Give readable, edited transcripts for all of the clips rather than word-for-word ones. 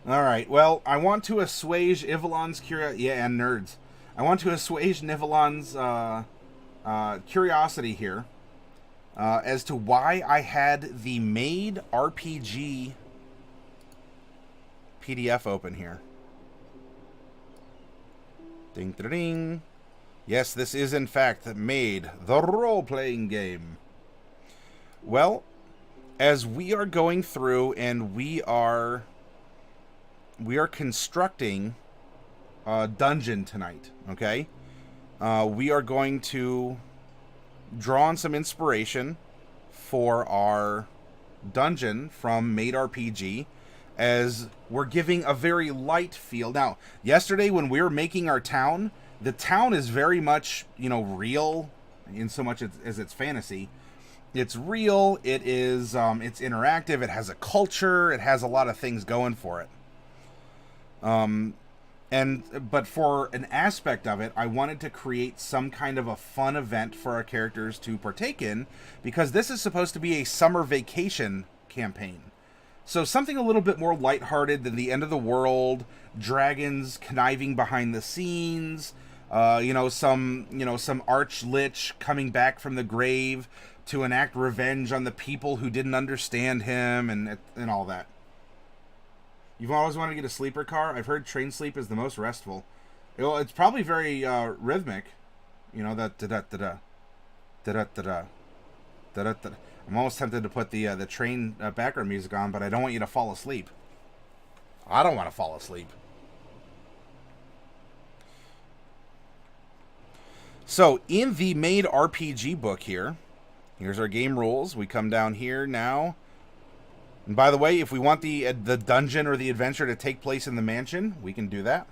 All right. Well, I want to assuage Ivalon's curiosity. Yeah, and nerds. I want to assuage Nivalon's curiosity here as to why I had the Maid RPG PDF open here. Ding, ding, ding. Yes, this is in fact Maid, the role-playing game. Well, as we are going through and we are constructing a dungeon tonight, okay? We are going to draw on some inspiration for our dungeon from Maid RPG, as we're giving a very light feel. Now, yesterday when we were making our town, the town is very much, real in so much as it's fantasy. It's real, it is, it's interactive, it has a culture, it has a lot of things going for it. But for an aspect of it, I wanted to create some kind of a fun event for our characters to partake in, because this is supposed to be a summer vacation campaign. So something a little bit more lighthearted than the end of the world, dragons conniving behind the scenes, some arch-lich coming back from the grave to enact revenge on the people who didn't understand him, and all that. You've always wanted to get a sleeper car? I've heard train sleep is the most restful. Well, it's probably very rhythmic. That da-da-da-da, da-da-da-da, da-da-da-da. I'm almost tempted to put the train background music on, but I don't want you to fall asleep. I don't want to fall asleep. So, in the Maid RPG book here, here's our game rules. We come down here now. And by the way, if we want the dungeon or the adventure to take place in the mansion, we can do that.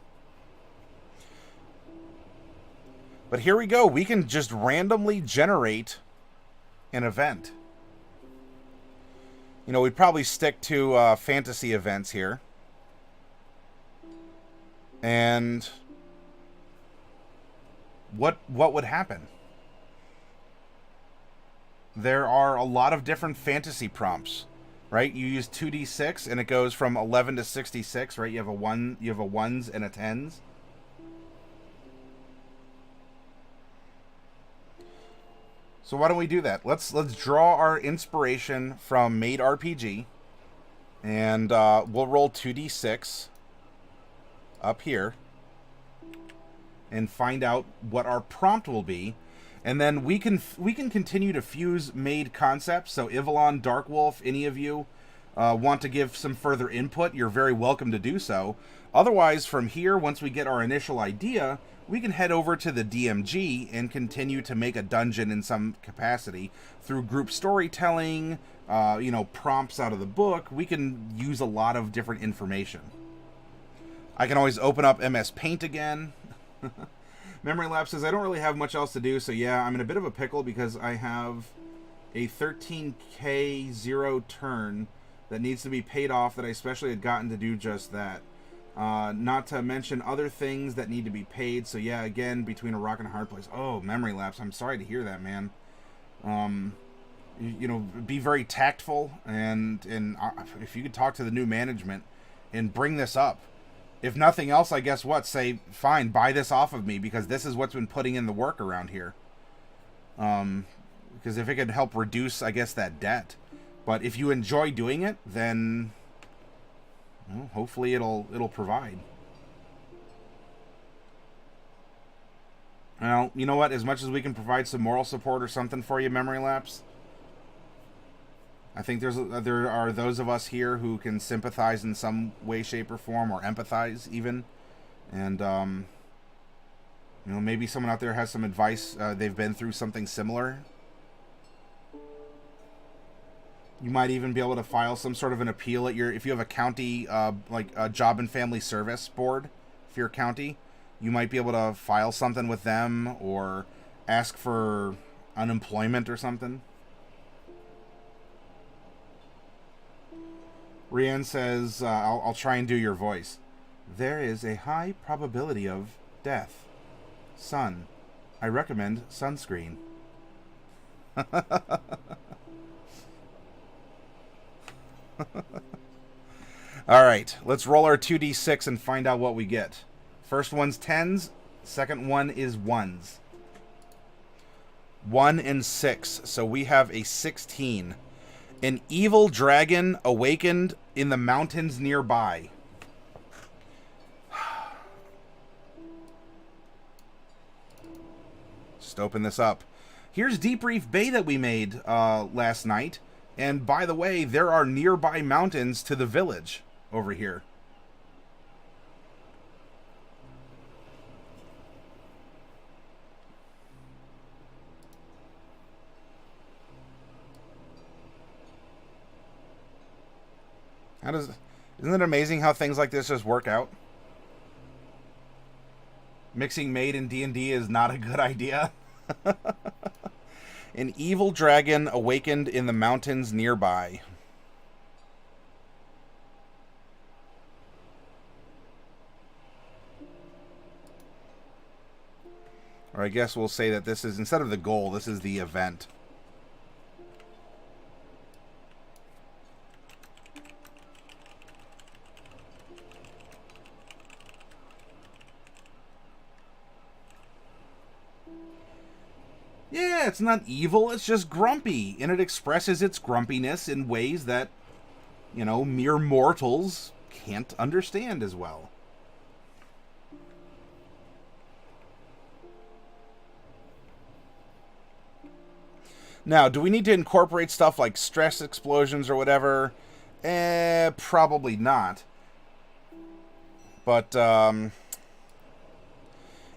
But here we go. We can just randomly generate an event. We'd probably stick to fantasy events here. And what would happen? There are a lot of different fantasy prompts, right? You use 2d6 and it goes from 11 to 66, right? You have a ones and a tens. So why don't we do that? Let's draw our inspiration from Maid RPG, and we'll roll 2d6 up here and find out what our prompt will be, and then we can continue to fuse Maid concepts. So Ivalon, Darkwolf, any of you want to give some further input, you're very welcome to do so. Otherwise, from here, once we get our initial idea, we can head over to the DMG and continue to make a dungeon in some capacity through group storytelling, prompts out of the book. We can use a lot of different information. I can always open up MS Paint again. Memory Lapse says, I don't really have much else to do, so yeah, I'm in a bit of a pickle because I have a 13k 0 turn that needs to be paid off that I especially had gotten to do just that. Not to mention other things that need to be paid. So yeah, again, between a rock and a hard place. Oh, Memory Lapse. I'm sorry to hear that, man. Be very tactful, and if you could talk to the new management and bring this up. If nothing else, I guess say, fine, buy this off of me, because this is what's been putting in the work around here. Because if it could help reduce, I guess, that debt. But if you enjoy doing it, then well, hopefully it'll provide. Well, you know what? As much as we can provide some moral support or something for you, Memory Lapse, I think there are those of us here who can sympathize in some way, shape, or form, or empathize even. And maybe someone out there has some advice. They've been through something similar. You might even be able to file some sort of an appeal at if you have a county, like a job and family service board for your county, you might be able to file something with them or ask for unemployment or something. Rianne says, I'll try and do your voice. There is a high probability of death. Sun. I recommend sunscreen. All right, let's roll our 2d6 and find out what we get. First one's 10s, second one is 1s. 1 and 6, so we have a 16. An evil dragon awakened in the mountains nearby. Just open this up. Here's Deep Reef Bay that we made last night. And by the way, there are nearby mountains to the village over here. Isn't it amazing how things like this just work out? Mixing Maid and D&D is not a good idea. An evil dragon awakened in the mountains nearby. Or I guess we'll say that this is, instead of the goal, this is the event. Yeah, it's not evil, it's just grumpy. And it expresses its grumpiness in ways that, you know, mere mortals can't understand as well. Now, do we need to incorporate stuff like stress explosions or whatever? Probably not. But,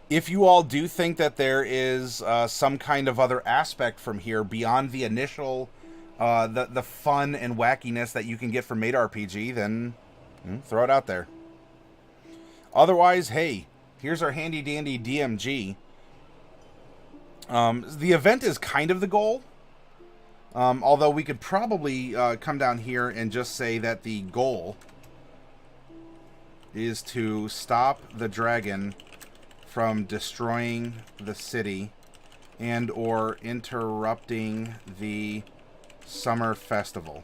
if you all do think that there is some kind of other aspect from here beyond the initial, the fun and wackiness that you can get from Maid RPG, then throw it out there. Otherwise, hey, here's our handy dandy DMG. The event is kind of the goal. Although we could probably come down here and just say that the goal is to stop the dragon from destroying the city and or interrupting the summer festival.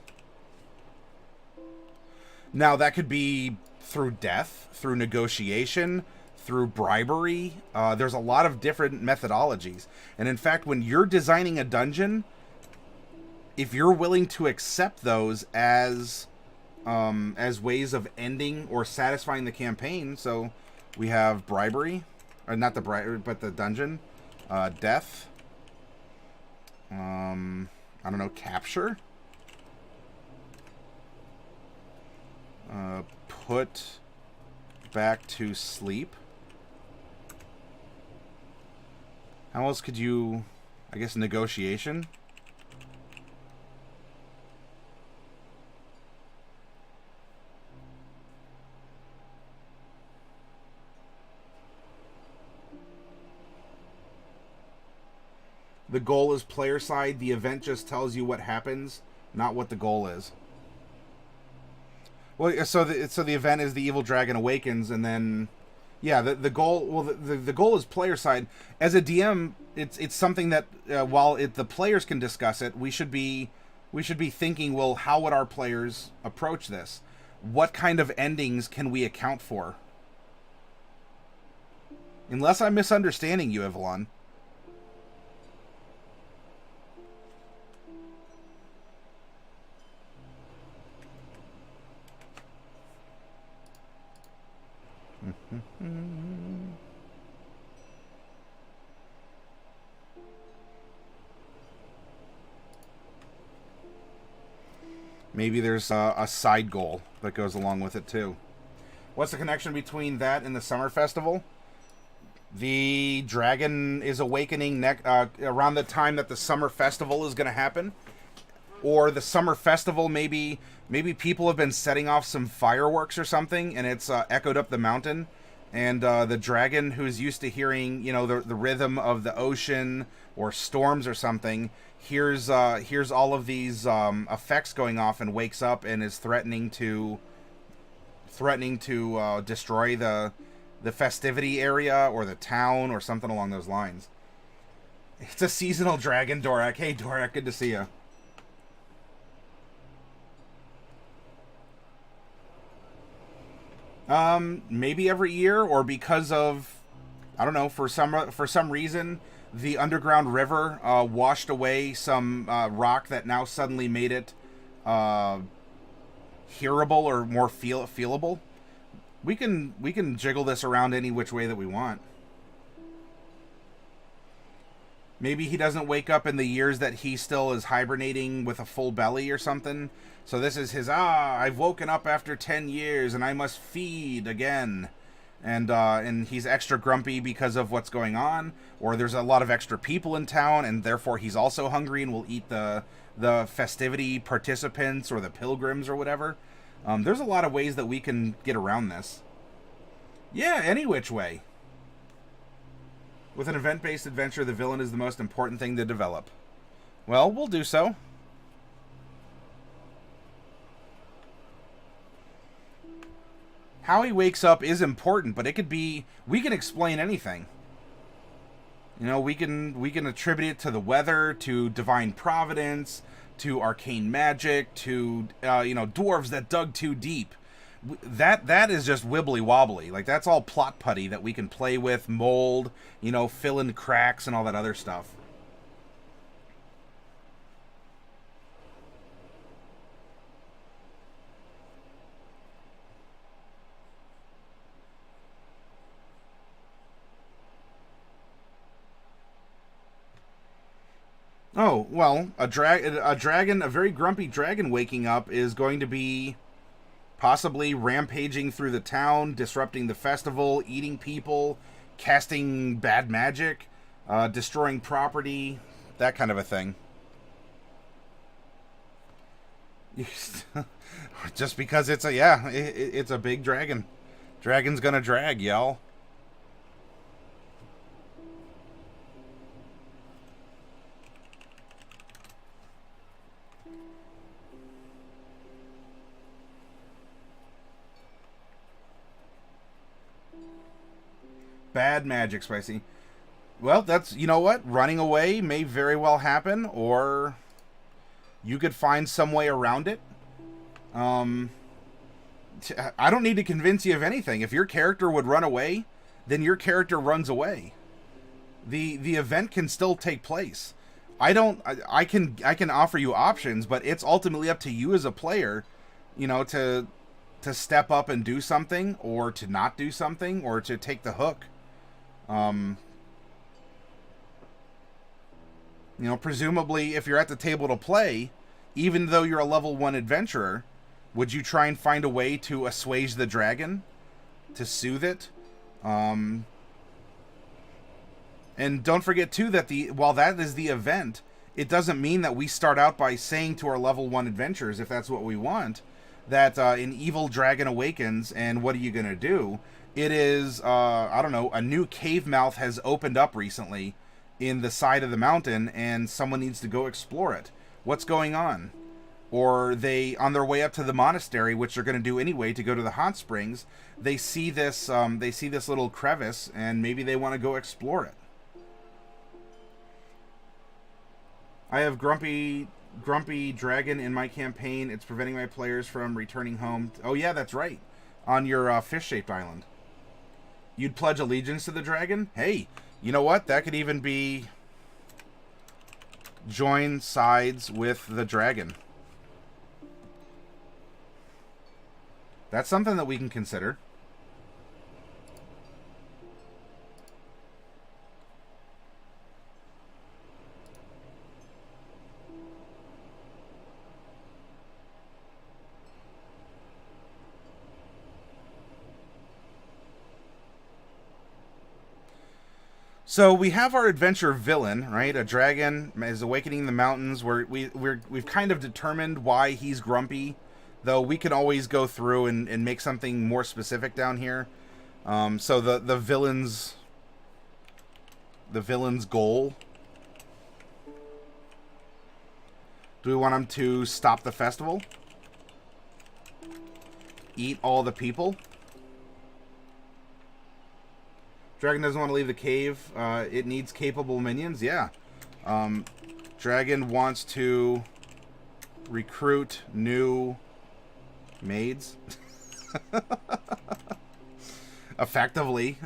Now, that could be through death, through negotiation, through bribery. There's a lot of different methodologies. And in fact, when you're designing a dungeon, if you're willing to accept those as ways of ending or satisfying the campaign, so we have bribery, or not the bribery, but the dungeon, death, I don't know, capture, put back to sleep. How else could you, I guess, negotiation? The goal is player side. The event just tells you what happens, not what the goal is. Well, so the event is the evil dragon awakens, and then, yeah, the goal. Well, the goal is player side. As a DM, it's something that while the players can discuss it, we should be thinking, well, how would our players approach this? What kind of endings can we account for? Unless I'm misunderstanding you, Evelyn. Maybe there's a side goal that goes along with it too. What's the connection between that and the summer festival? The dragon is awakening around the time that the summer festival is going to happen. Or the summer festival, maybe people have been setting off some fireworks or something, and it's echoed up the mountain. And the dragon, who's used to hearing, you know, the rhythm of the ocean or storms or something, hears all of these effects going off and wakes up and is threatening to destroy the festivity area or the town or something along those lines. It's a seasonal dragon, Dorak. Hey, Dorak, good to see you. Maybe every year, or because of, I don't know, for some reason, the underground river washed away some rock that now suddenly made it hearable or more feelable. We can jiggle this around any which way that we want. Maybe he doesn't wake up in the years that he still is hibernating with a full belly or something. So this is his, I've woken up after 10 years and I must feed again. And he's extra grumpy because of what's going on. Or there's a lot of extra people in town and therefore he's also hungry and will eat the festivity participants or the pilgrims or whatever. There's a lot of ways that we can get around this. Yeah, any which way. With an event-based adventure, the villain is the most important thing to develop. Well, we'll do so. How he wakes up is important, but it could be... We can explain anything. You know, we can attribute it to the weather, to divine providence, to arcane magic, to, dwarves that dug too deep. That is just wibbly wobbly. Like, that's all plot putty that we can play with, mold, fill in cracks and all that other stuff. Oh, well, a very grumpy dragon waking up is going to be possibly rampaging through the town, disrupting the festival, eating people, casting bad magic, destroying property, that kind of a thing. Just because it's it's a big dragon. Dragon's gonna drag, y'all. Bad magic, Spicy. Well, that's, you know what? Running away may very well happen, or you could find some way around it. I don't need to convince you of anything. If your character would run away, then your character runs away. The event can still take place. I can offer you options, but it's ultimately up to you as a player, to step up and do something, or to not do something, or to take the hook. Presumably, if you're at the table to play, even though you're a level 1 adventurer, would you try and find a way to assuage the dragon? To soothe it? And don't forget, too, that while that is the event, it doesn't mean that we start out by saying to our level 1 adventurers, if that's what we want, that an evil dragon awakens, and what are you going to do? It is, a new cave mouth has opened up recently in the side of the mountain, and someone needs to go explore it. What's going on? Or they, on their way up to the monastery, which they're going to do anyway to go to the hot springs, they see this little crevice, and maybe they want to go explore it. I have grumpy dragon in my campaign. It's preventing my players from returning home. Oh yeah, that's right. On your fish-shaped island. You'd pledge allegiance to the dragon? Hey, you know what? That could even be join sides with the dragon. That's something that we can consider. So we have our adventure villain, right? A dragon is awakening the mountains. We've kind of determined why he's grumpy, though we can always go through and make something more specific down here. So the villain's goal. Do we want him to stop the festival? Eat all the people? Dragon doesn't want to leave the cave. It needs capable minions. Yeah. Dragon wants to recruit new maids. Effectively.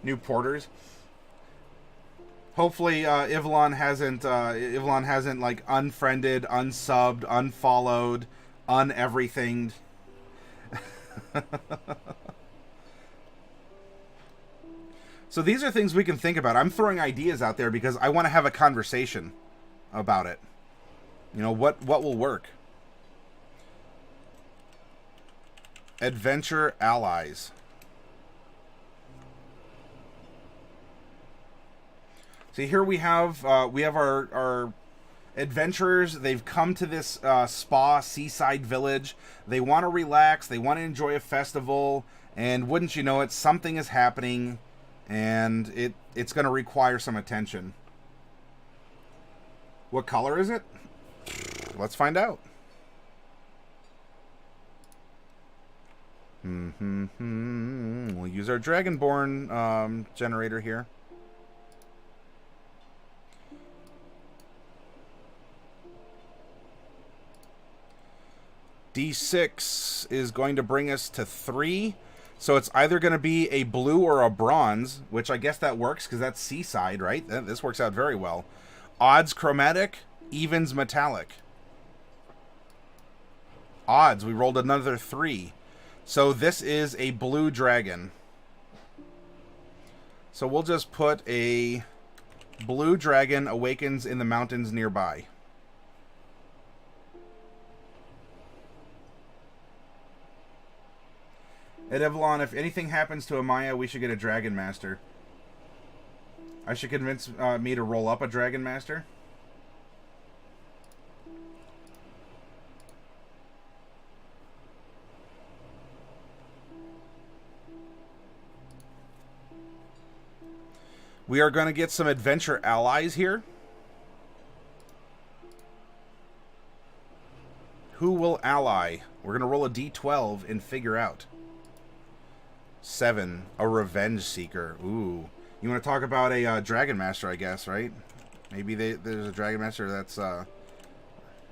New porters. Hopefully, Ivlon hasn't like unfriended, unsubbed, unfollowed, uneverythinged. So these are things we can think about. I'm throwing ideas out there because I want to have a conversation about it. You know, what will work? Adventure allies. See, here we have our adventurers. They've come to this spa seaside village. They want to relax. They want to enjoy a festival. And wouldn't you know it, something is happening, and it's going to require some attention. What color is it? Let's find out. We'll use our Dragonborn generator here. D6 is going to bring us to 3. So it's either going to be a blue or a bronze, which I guess that works because that's seaside, right? This works out very well. Odds chromatic, evens metallic. Odds, we rolled another 3. So this is a blue dragon. So we'll just put a blue dragon awakens in the mountains nearby. At Evelon, if anything happens to Amaya, we should get a Dragon Master. I should convince me to roll up a Dragon Master. We are going to get some adventure allies here. Who will ally? We're going to roll a d12 and figure out. 7, a Revenge Seeker. Ooh. You want to talk about a Dragon Master, I guess, right? Maybe there's a Dragon Master that's a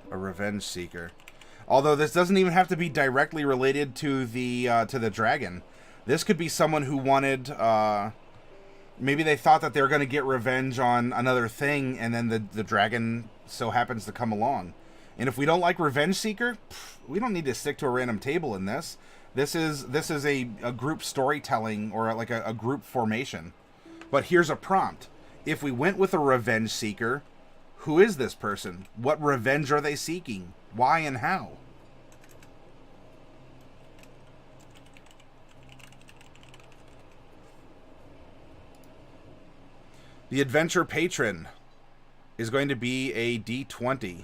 Revenge Seeker. Although this doesn't even have to be directly related to the dragon. This could be someone who wanted... maybe they thought that they were going to get revenge on another thing, and then the dragon so happens to come along. And if we don't like Revenge Seeker, we don't need to stick to a random table in this. This is a group storytelling, or like a group formation. But here's a prompt. If we went with a Revenge Seeker, who is this person? What revenge are they seeking? Why and how? The Adventure Patron is going to be a D20.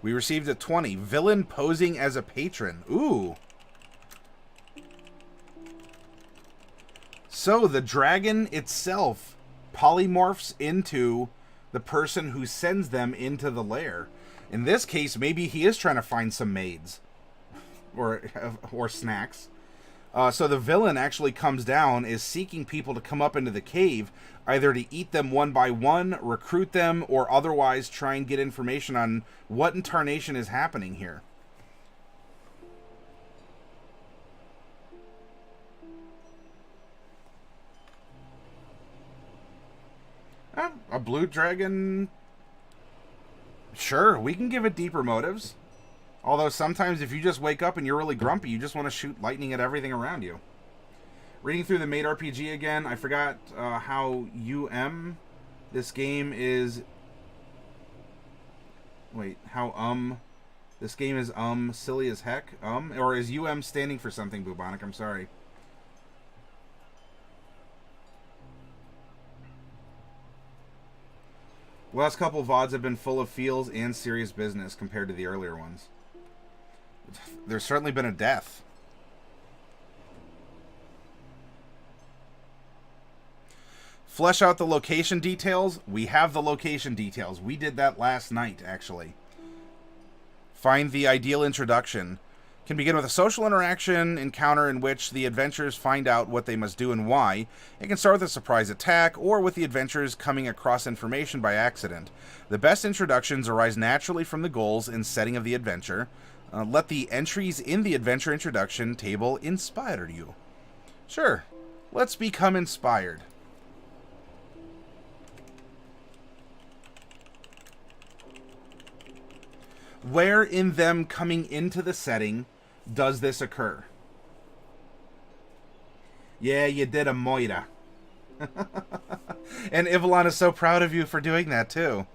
We received a 20. Villain posing as a patron. Ooh. So the dragon itself polymorphs into the person who sends them into the lair. In this case, maybe he is trying to find some maids. Or snacks. So the villain actually comes down, is seeking people to come up into the cave, either to eat them one by one, recruit them, or otherwise try and get information on what in tarnation is happening here. A blue dragon... Sure, we can give it deeper motives. Although sometimes if you just wake up and you're really grumpy, you just want to shoot lightning at everything around you. Reading through the Maid RPG again, I forgot how this game is... Wait, how this game is silly as heck? Or is standing for something, Bubonic? I'm sorry. The last couple of VODs have been full of feels and serious business compared to the earlier ones. There's certainly been a death. Flesh out the location details. We have the location details. We did that last night, actually. Find the ideal introduction. Can begin with a social interaction encounter in which the adventurers find out what they must do and why. It can start with a surprise attack or with the adventurers coming across information by accident. The best introductions arise naturally from the goals and setting of the adventure. Let the entries in the adventure introduction table inspire you. Sure, let's become inspired. Where in them coming into the setting does this occur? Yeah, you did a Moira. And Ivalon is so proud of you for doing that, too.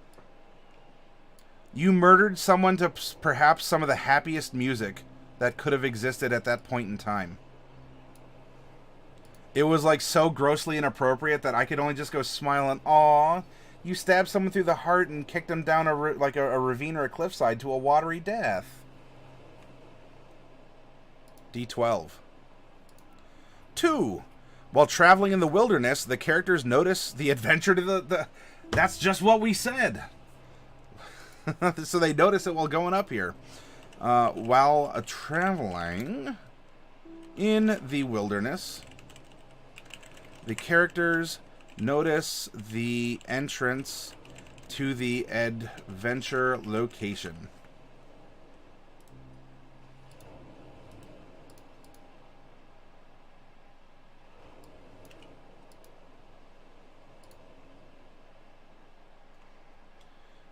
You murdered someone to perhaps some of the happiest music that could have existed at that point in time. It was, like, so grossly inappropriate that I could only just go smiling. Aw, you stabbed someone through the heart and kicked them down a ravine or a cliffside to a watery death. D12. 2. While traveling in the wilderness, the characters notice the adventure to the... That's just what we said. So they notice it while going up here. While traveling in the wilderness, the characters notice the entrance to the adventure location.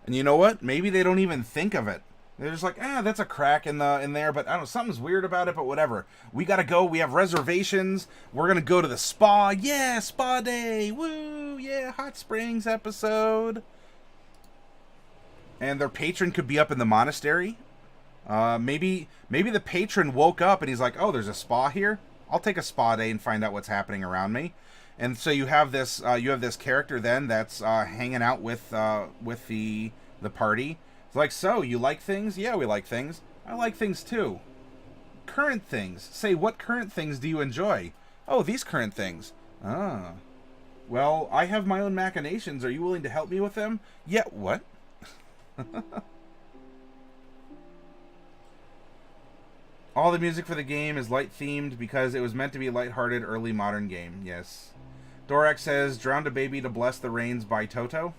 And you know what? Maybe they don't even think of it. They're just like, that's a crack in there, but I don't know, something's weird about it, but whatever. We gotta go, we have reservations, we're gonna go to the spa. Yeah, spa day, woo, yeah, hot springs episode. And their patron could be up in the monastery. Maybe the patron woke up and he's like, oh, there's a spa here? I'll take a spa day and find out what's happening around me. And so you have this character then that's hanging out with the party. It's like, so, you like things? Yeah, we like things. I like things too. Current things. Say, what current things do you enjoy? Oh, these current things. Ah. Well, I have my own machinations. Are you willing to help me with them? Yeah, what? All the music for the game is light-themed because it was meant to be a lighthearted early modern game. Yes. Dorak says, drowned a baby to bless the rains by Toto.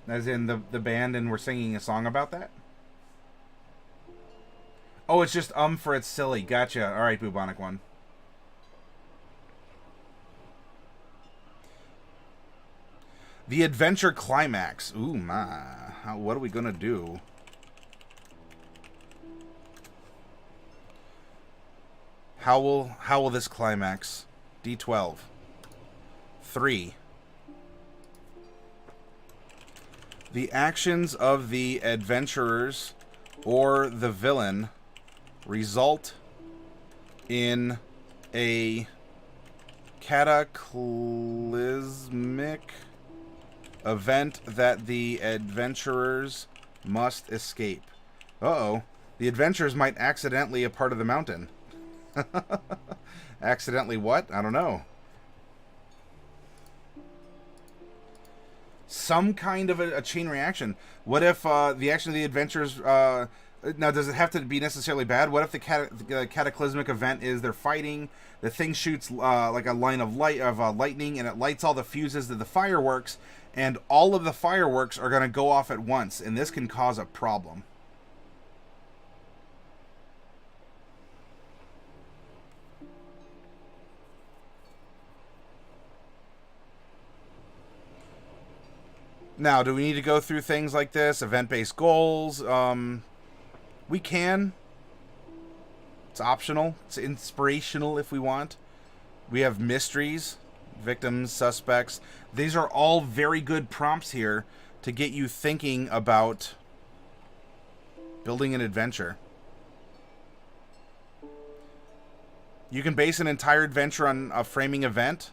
As in the band, and we're singing a song about that? Oh, it's just for it's silly. Gotcha. Alright, Bubonic One. The Adventure Climax. Ooh, my. What are we gonna do? How will this climax? D12. 3. The actions of the adventurers or the villain result in a cataclysmic event that the adventurers must escape. Uh-oh. The adventurers might accidentally a part of the mountain. Accidentally what? I don't know. Some kind of a chain reaction. What if the action of the adventurers... now, does it have to be necessarily bad? What if the cataclysmic event is they're fighting, the thing shoots like a line of lightning, and it lights all the fuses of the fireworks, and all of the fireworks are going to go off at once, and this can cause a problem. Now, do we need to go through things like this? Event-based goals? We can. It's optional. It's inspirational if we want. We have mysteries, victims, suspects. These are all very good prompts here to get you thinking about building an adventure. You can base an entire adventure on a framing event.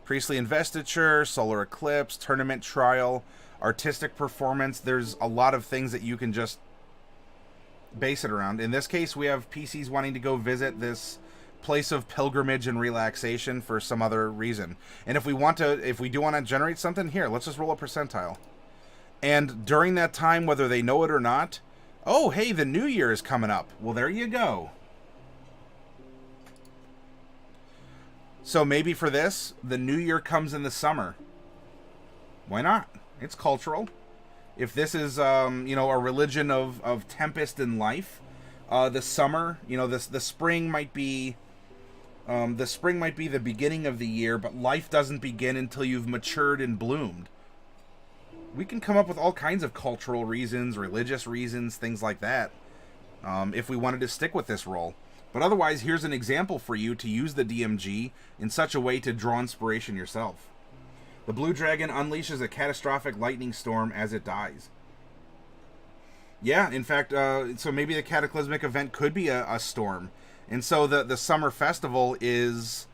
Priestly investiture, solar eclipse, tournament trial, artistic performance. There's a lot of things that you can just base it around. In this case, we have PCs wanting to go visit this place of pilgrimage and relaxation for some other reason. And if we do want to generate something, here, let's just roll a percentile. And during that time, whether they know it or not, oh, hey, the new year is coming up. Well, there you go. So maybe for this, the new year comes in the summer. Why not? It's cultural. If this is, you know, a religion of tempest in life, the summer, you know, the spring might be, the beginning of the year, but life doesn't begin until you've matured and bloomed. We can come up with all kinds of cultural reasons, religious reasons, things like that, if we wanted to stick with this role. But otherwise, here's an example for you to use the DMG in such a way to draw inspiration yourself. The blue dragon unleashes a catastrophic lightning storm as it dies. Yeah, in fact, so maybe the cataclysmic event could be a storm. And so the summer festival is...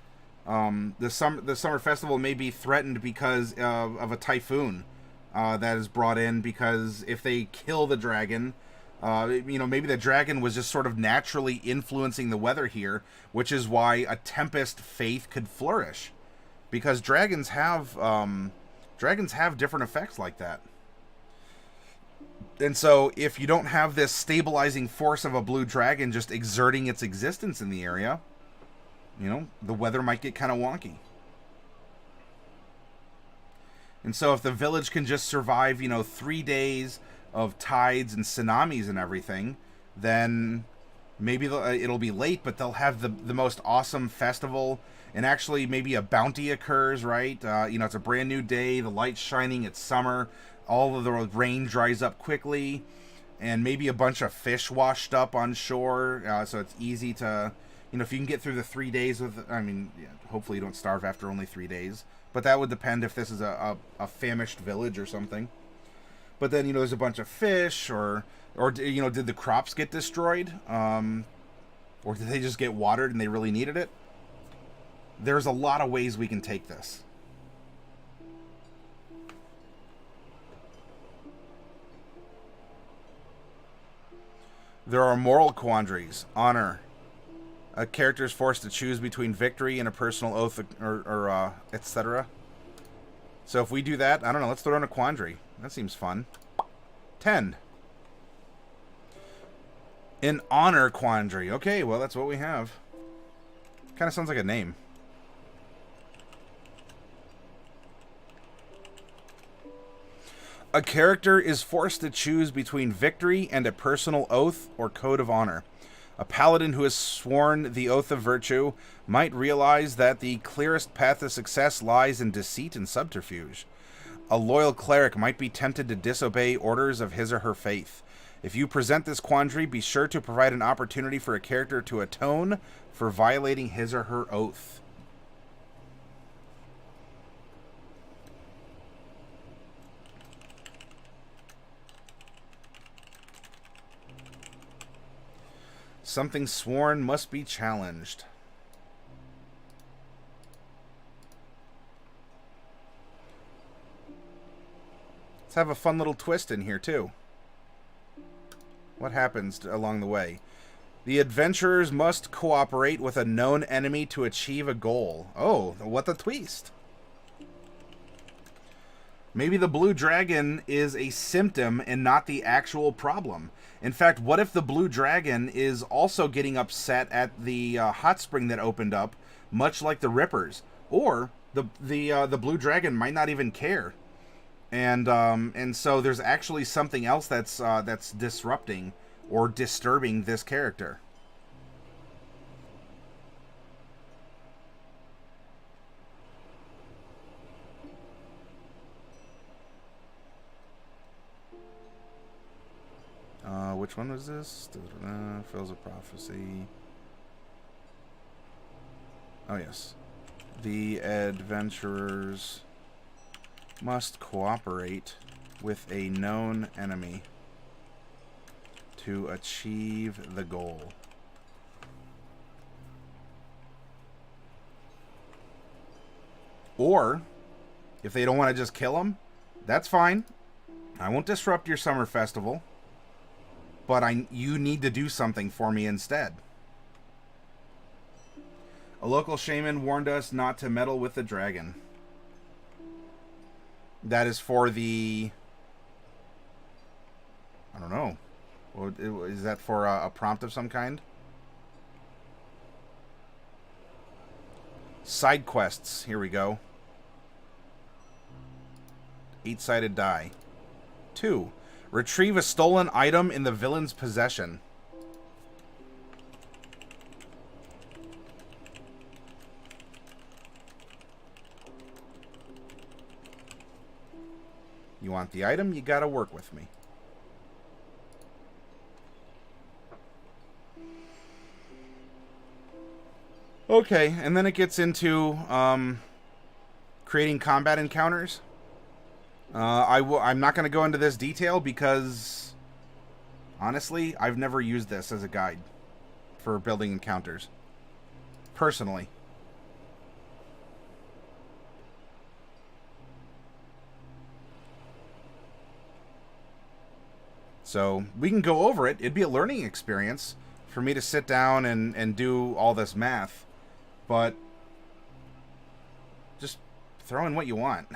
the summer festival may be threatened because of a typhoon that is brought in, because if they kill the dragon... you know, maybe the dragon was just sort of naturally influencing the weather here, which is why a tempest faith could flourish, because dragons have different effects like that. And so if you don't have this stabilizing force of a blue dragon just exerting its existence in the area, you know, the weather might get kind of wonky. And so if the village can just survive, you know, 3 days of tides and tsunamis and everything, then maybe it'll be late, but they'll have the most awesome festival. And actually maybe a bounty occurs, right? You know, it's a brand new day, the light's shining, it's summer, all of the rain dries up quickly, and maybe a bunch of fish washed up on shore, so it's easy to, you know, if you can get through the 3 days with, I mean, yeah, hopefully you don't starve after only 3 days, but that would depend if this is a famished village or something. But then, you know, there's a bunch of fish, or you know, did the crops get destroyed? Or did they just get watered and they really needed it? There's a lot of ways we can take this. There are moral quandaries. Honor. A character is forced to choose between victory and a personal oath, or etc. So if we do that, I don't know, let's throw in a quandary. That seems fun. 10. An honor quandary. Okay, well, that's what we have. Kind of sounds like a name. A character is forced to choose between victory and a personal oath or code of honor. A paladin who has sworn the oath of virtue might realize that the clearest path to success lies in deceit and subterfuge. A loyal cleric might be tempted to disobey orders of his or her faith. If you present this quandary, be sure to provide an opportunity for a character to atone for violating his or her oath. Something sworn must be challenged. Let's have a fun little twist in here, too. What happens along the way? The adventurers must cooperate with a known enemy to achieve a goal. Oh, what a twist. Maybe the blue dragon is a symptom and not the actual problem. In fact, what if the blue dragon is also getting upset at the hot spring that opened up, much like the Rippers? Or the blue dragon might not even care. And so there's actually something else that's disrupting or disturbing this character. Which one was this? Fills a prophecy. Oh, yes. The adventurers must cooperate with a known enemy to achieve the goal. Or, if they don't want to just kill him, that's fine. I won't disrupt your summer festival, but you need to do something for me instead. A local shaman warned us not to meddle with the dragon. That is for the don't know. Is that for a prompt of some kind? Side quests. Here we go. 8-sided die. 2. Retrieve a stolen item in the villain's possession. You want the item, you gotta work with me. Okay, and then it gets into creating combat encounters. I'm not going to go into this detail because, honestly, I've never used this as a guide for building encounters. Personally. So, we can go over it. It'd be a learning experience for me to sit down and do all this math. But, just throw in what you want.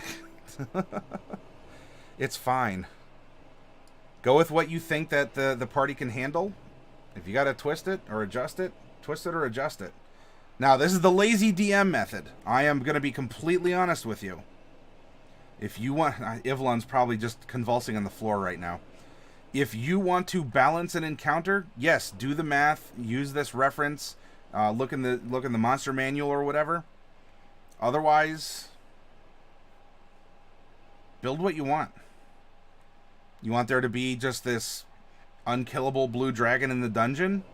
It's fine. Go with what you think that the party can handle. If you gotta twist it or adjust it, twist it or adjust it. Now, this is the lazy DM method. I am going to be completely honest with you. If you want... Ivlon's probably just convulsing on the floor right now. If you want to balance an encounter, yes, do the math, use this reference, look in the monster manual or whatever. Otherwise, build what you want. You want there to be just this unkillable blue dragon in the dungeon?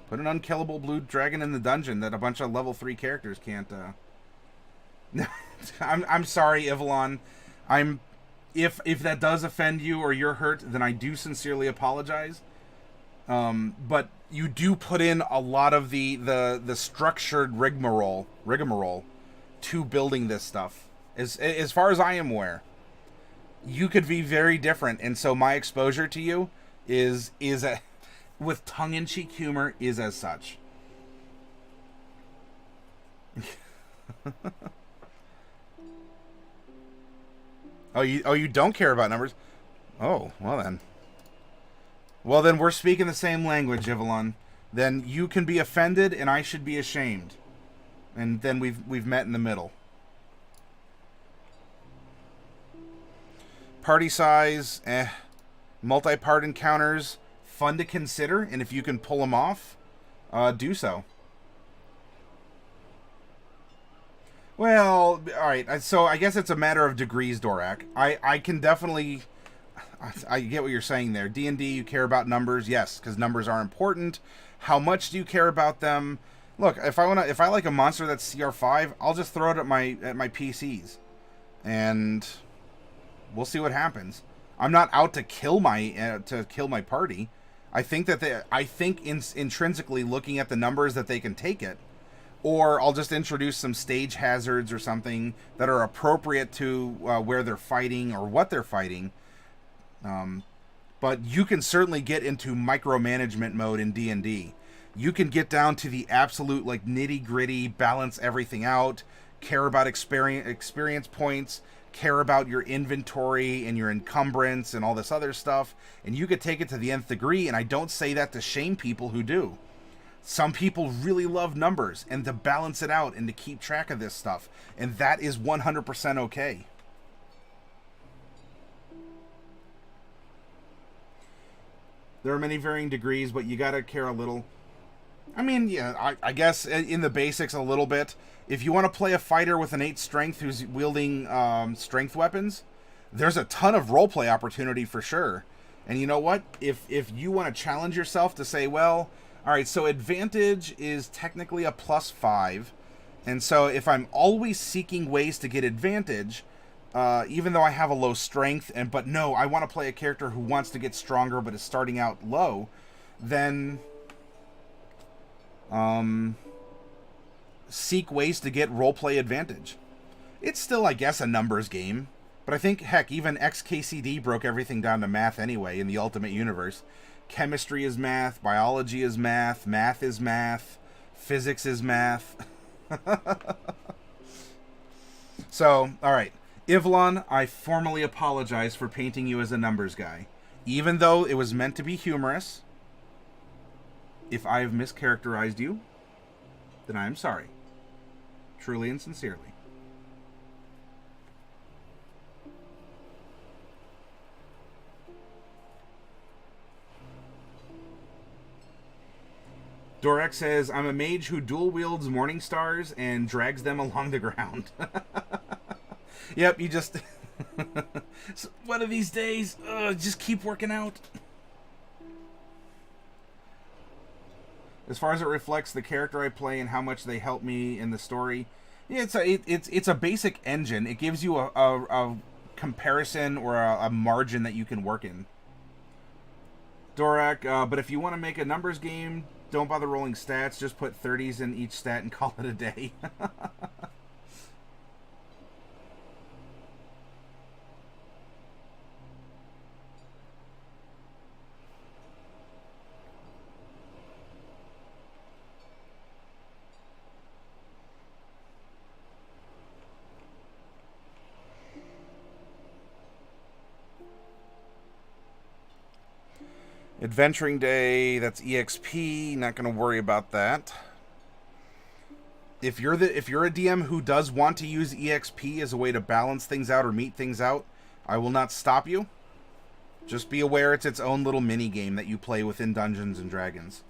Put an unkillable blue dragon in the dungeon that a bunch of level 3 characters can't... I'm sorry, Ivlon. If that does offend you or you're hurt, then I do sincerely apologize. But you do put in a lot of the structured rigmarole to building this stuff. As far as I am aware, you could be very different, and so my exposure to you is with tongue-in-cheek humor is as such. Oh, you don't care about numbers? Oh, well then. Well then, we're speaking the same language, Ivlon. Then you can be offended, and I should be ashamed. And then we've met in the middle. Party size, multi-part encounters, fun to consider, and if you can pull them off, do so. Well, alright, so I guess it's a matter of degrees, Dorak. I can definitely... I get what you're saying there. D&D, you care about numbers, yes, because numbers are important. How much do you care about them? Look, if I like a monster that's CR5, I'll just throw it at my PCs. And we'll see what happens. I'm not out to kill my party. I think intrinsically looking at the numbers that they can take it. Or I'll just introduce some stage hazards or something that are appropriate to where they're fighting or what they're fighting. But you can certainly get into micromanagement mode in D&D. You can get down to the absolute like nitty-gritty, balance everything out, care about experience points, care about your inventory and your encumbrance and all this other stuff, and you could take it to the nth degree, and I don't say that to shame people who do. Some people really love numbers and to balance it out and to keep track of this stuff, and that is 100% okay. There are many varying degrees, but you gotta care a little. I mean, yeah, I guess in the basics a little bit. If you want to play a fighter with an 8 strength who's wielding strength weapons, there's a ton of roleplay opportunity for sure. And you know what? If you want to challenge yourself to say, well, alright, so advantage is technically a +5. And so if I'm always seeking ways to get advantage, even though I have a low strength, but no, I want to play a character who wants to get stronger but is starting out low, then seek ways to get roleplay advantage. It's still, I guess, a numbers game, but I think, heck, even XKCD broke everything down to math anyway in the Ultimate Universe. Chemistry is math, biology is math, math is math, physics is math. So, alright. Ivlon, I formally apologize for painting you as a numbers guy. Even though it was meant to be humorous, if I have mischaracterized you, then I am sorry. Truly and sincerely. Dorek says, I'm a mage who dual wields morning stars and drags them along the ground. Yep, you just... one of these days, just keep working out. As far as it reflects the character I play and how much they help me in the story, yeah, it's a basic engine. It gives you a comparison or a margin that you can work in. Dorak, but if you want to make a numbers game, don't bother rolling stats. Just put 30s in each stat and call it a day. Adventuring Day, that's EXP. Not going to worry about that. If you're a DM who does want to use EXP as a way to balance things out or meet things out, I will not stop you. Just be aware it's its own little mini game that you play within Dungeons and Dragons.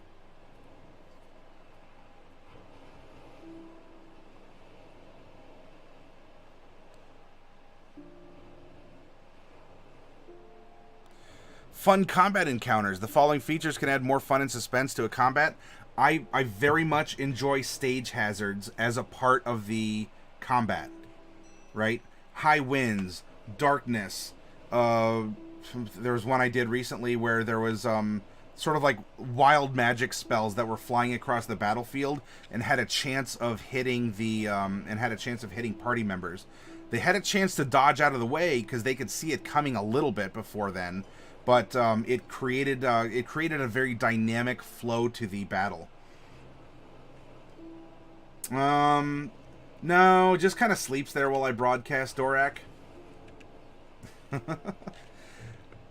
Fun combat encounters. The following features can add more fun and suspense to a combat. I very much enjoy stage hazards as a part of the combat. Right? High winds, darkness. There was one I did recently where there was sort of like wild magic spells that were flying across the battlefield and had a chance of hitting party members. They had a chance to dodge out of the way because they could see it coming a little bit before then. But it created a very dynamic flow to the battle. No, just kind of sleeps there while I broadcast Dorak.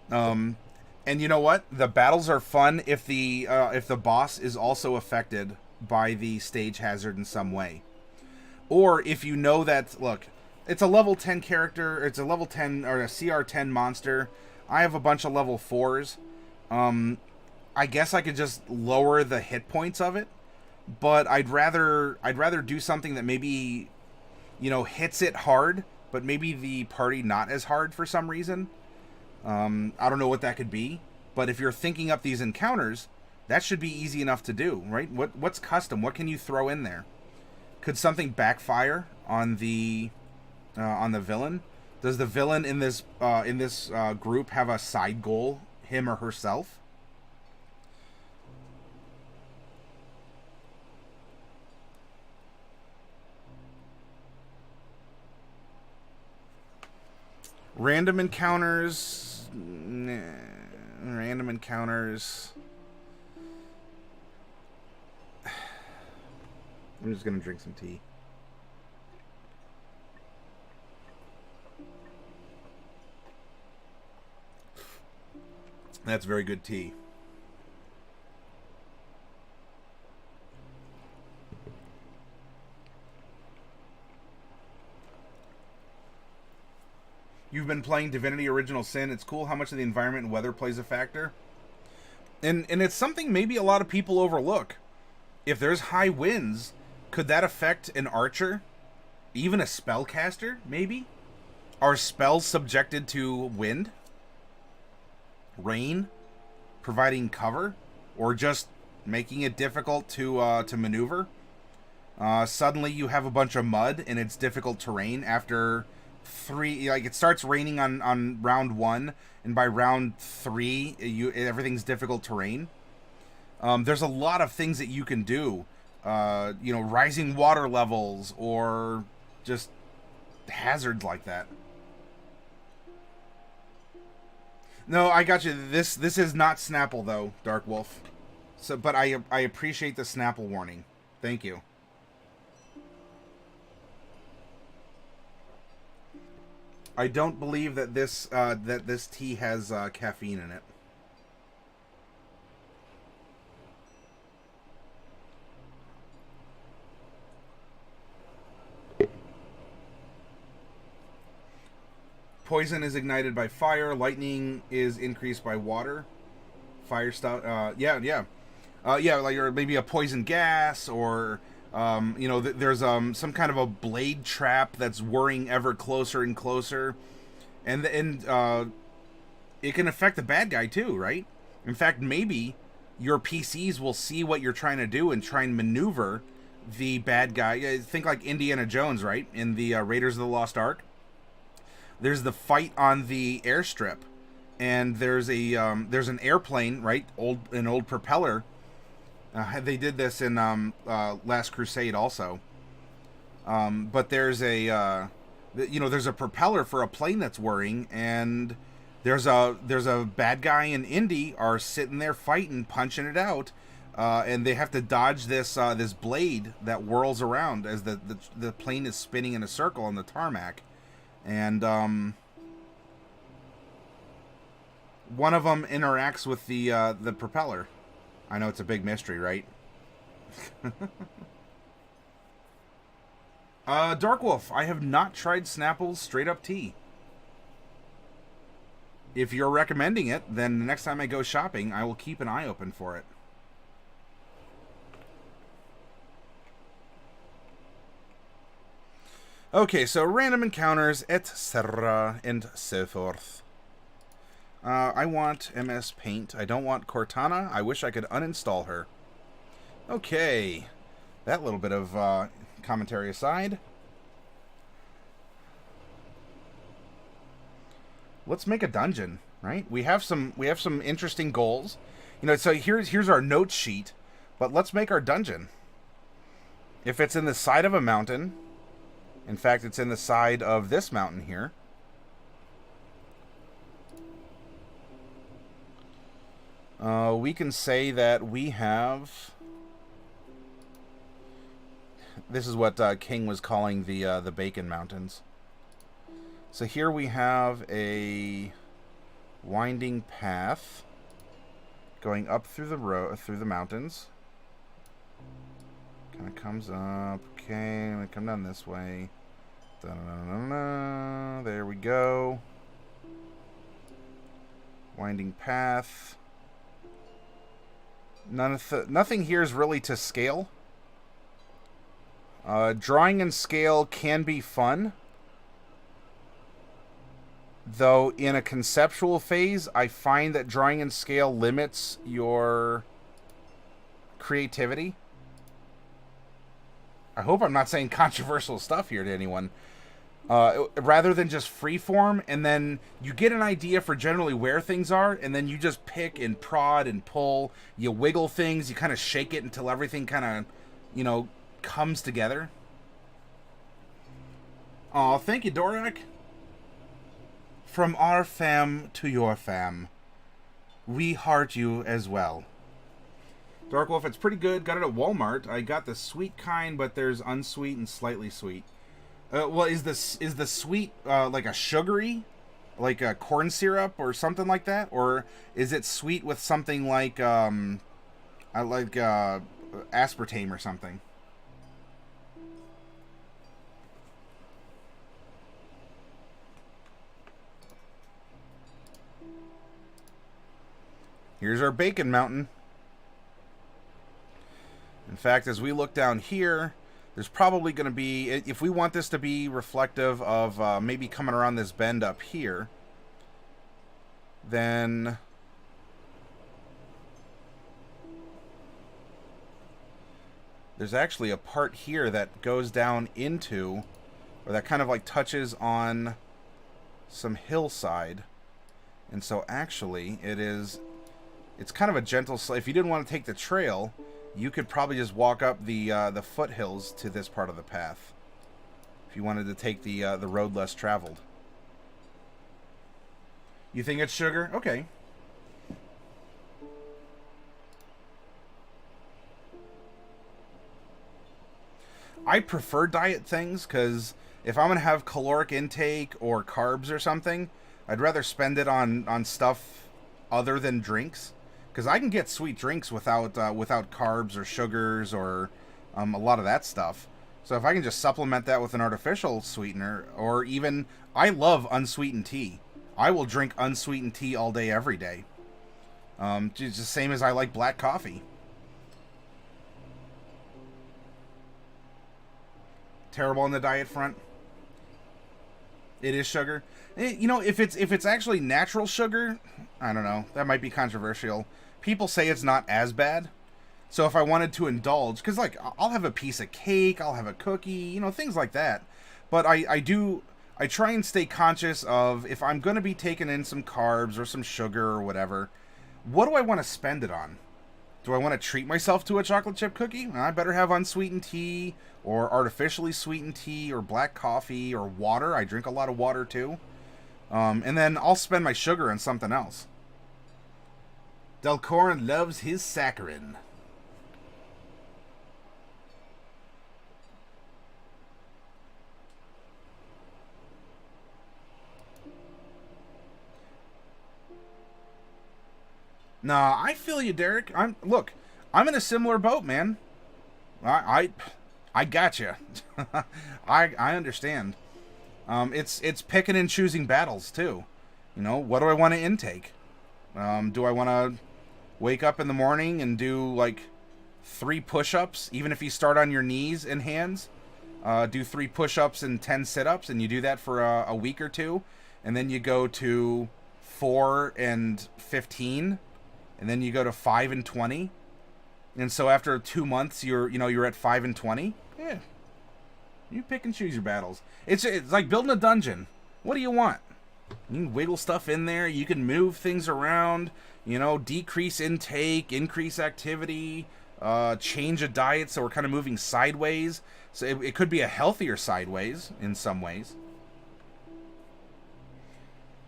And you know what? The battles are fun if the boss is also affected by the stage hazard in some way, or if you know that look, it's a level 10 character, it's a level 10 or a CR 10 monster. I have a bunch of level 4s. I guess I could just lower the hit points of it, but I'd rather do something that maybe, hits it hard, but maybe the party not as hard for some reason. I don't know what that could be, but if you're thinking up these encounters, that should be easy enough to do, right? What's custom? What can you throw in there? Could something backfire on the villain? Does the villain in this group have a side goal, him or herself? Random encounters. Nah, random encounters. I'm just gonna drink some tea. That's very good tea. You've been playing Divinity Original Sin. It's cool how much of the environment and weather plays a factor. And it's something maybe a lot of people overlook. If there's high winds, could that affect an archer? Even a spellcaster, maybe? Are spells subjected to wind? Rain? Providing cover? Or just making it difficult to maneuver? Suddenly you have a bunch of mud and it's difficult terrain after 3, like it starts raining on round 1, and by round 3 everything's difficult terrain. There's a lot of things that you can do, rising water levels or just hazards like that. No, I got you. This is not Snapple though, Dark Wolf. So, but I appreciate the Snapple warning. Thank you. I don't believe that this tea has caffeine in it. poison is ignited by fire. Lightning is increased by water. Fire stuff. Yeah. Like, or maybe a poison gas, or there's some kind of a blade trap that's whirring ever closer and closer, and it can affect the bad guy too, right? In fact, maybe your PCs will see what you're trying to do and try and maneuver the bad guy. Think like Indiana Jones, right? In the Raiders of the Lost Ark, there's the fight on the airstrip, and there's an airplane, right? An old propeller. They did this in Last Crusade also. But there's there's a propeller for a plane that's whirring, and there's a bad guy and Indy are sitting there fighting, punching it out, and they have to dodge this blade that whirls around as the plane is spinning in a circle on the tarmac, and one of them interacts with the propeller. I know it's a big mystery, right? Dark Wolf, I have not tried Snapple's straight up tea. If you're recommending it, then the next time I go shopping, I will keep an eye open for it. Okay, so random encounters, etc., and so forth. I want MS Paint. I don't want Cortana. I wish I could uninstall her. Okay, that little bit of commentary aside. Let's make a dungeon, right? We have some interesting goals. So here's our note sheet, but let's make our dungeon. If it's in the side of a mountain, in fact, it's in the side of this mountain here. We can say that we have. This is what King was calling the Bacon Mountains. So here we have a winding path going up through the mountains. Kind of comes up. Okay, I'm gonna come down this way. Da-da-da-da-da. There we go. Winding path. Nothing here is really to scale. Drawing and scale can be fun. Though in a conceptual phase, I find that drawing and scale limits your creativity. I hope I'm not saying controversial stuff here to anyone. Rather than just freeform, and then you get an idea for generally where things are, and then you just pick and prod and pull. You wiggle things, you kind of shake it until everything kind of, comes together. Aw, thank you, Dorak. From our fam to your fam, we heart you as well. Dark Wolf, it's pretty good. Got it at Walmart. I got the sweet kind, but there's unsweet and slightly sweet. Well, is the sweet like a sugary, like a corn syrup or something like that, or is it sweet with something like aspartame or something? Here's our Bacon Mountain. In fact, as we look down here, there's probably going to be, if we want this to be reflective of maybe coming around this bend up here, then there's actually a part here that goes down into, or that kind of like touches on some hillside. And so actually it's kind of a gentle slope. If you didn't want to take the trail, you could probably just walk up the foothills to this part of the path. If you wanted to take the road less traveled. You think it's sugar? Okay. I prefer diet things because if I'm going to have caloric intake or carbs or something, I'd rather spend it on stuff other than drinks. Because I can get sweet drinks without carbs or sugars or a lot of that stuff. So if I can just supplement that with an artificial sweetener, or even, I love unsweetened tea. I will drink unsweetened tea all day, every day. Just the same as I like black coffee. Terrible on the diet front. It is sugar. You know, if it's actually natural sugar, I don't know. That might be controversial. People say it's not as bad. So if I wanted to indulge, because like I'll have a piece of cake, I'll have a cookie, you know, things like that. But I try and stay conscious of, if I'm going to be taking in some carbs or some sugar or whatever, what do I want to spend it on? Do I want to treat myself to a chocolate chip cookie? I better have unsweetened tea, or artificially sweetened tea, or black coffee, or water. I drink a lot of water too. And then I'll spend my sugar on something else. Delcorin loves his saccharin. Nah, I feel you, Derek. I'm in a similar boat, man. I gotcha. I understand. It's picking and choosing battles too. You know, what do I want to intake? Do I want to wake up in the morning and do like 3 push-ups, even if you start on your knees and hands? Do 3 push-ups and 10 sit-ups, and you do that for a week or two, and then you go to 4 and 15. And then you go to 5 and 20. And so after 2 months, you're at 5 and 20. Yeah. You pick and choose your battles. It's like building a dungeon. What do you want? You can wiggle stuff in there. You can move things around. You know, decrease intake, increase activity, change a diet so we're kind of moving sideways. So it could be a healthier sideways in some ways.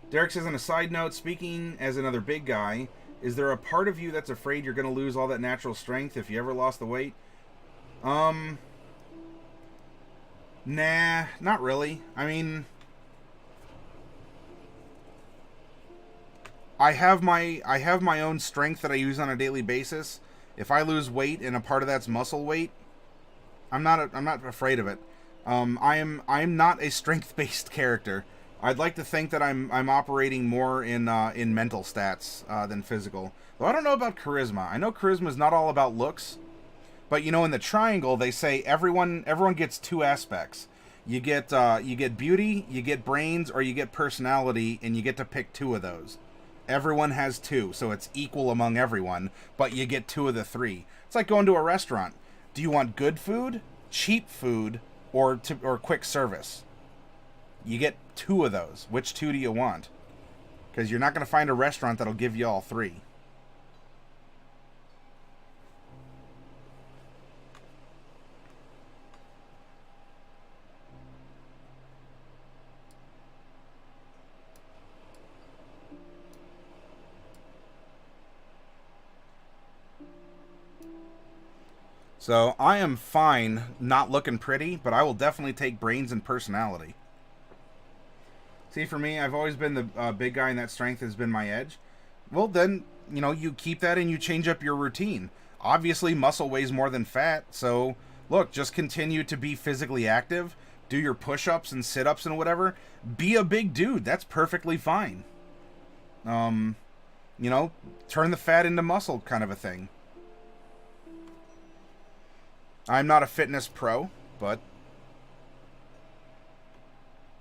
Derek says, on a side note, speaking as another big guy, is there a part of you that's afraid you're going to lose all that natural strength if you ever lost the weight? Nah, not really. I mean, I have my own strength that I use on a daily basis. If I lose weight and a part of that's muscle weight, I'm not afraid of it. I'm not a strength-based character. I'd like to think that I'm operating more in mental stats than physical. Though I don't know about charisma. I know charisma is not all about looks, but you know, in the triangle they say everyone gets 2 aspects. You get beauty, you get brains, or you get personality, and you get to pick 2 of those. Everyone has 2, so it's equal among everyone, but you get 2 of the 3. It's like going to a restaurant. Do you want good food, cheap food, or quick service? You get 2 of those. Which 2 do you want? Because you're not going to find a restaurant that'll give you all 3. So I am fine not looking pretty, but I will definitely take brains and personality. See, for me, I've always been the big guy, and that strength has been my edge. Well, then, you know, you keep that and you change up your routine. Obviously, muscle weighs more than fat, so look, just continue to be physically active. Do your push-ups and sit-ups and whatever. Be a big dude. That's perfectly fine. You know, turn the fat into muscle kind of a thing. I'm not a fitness pro, but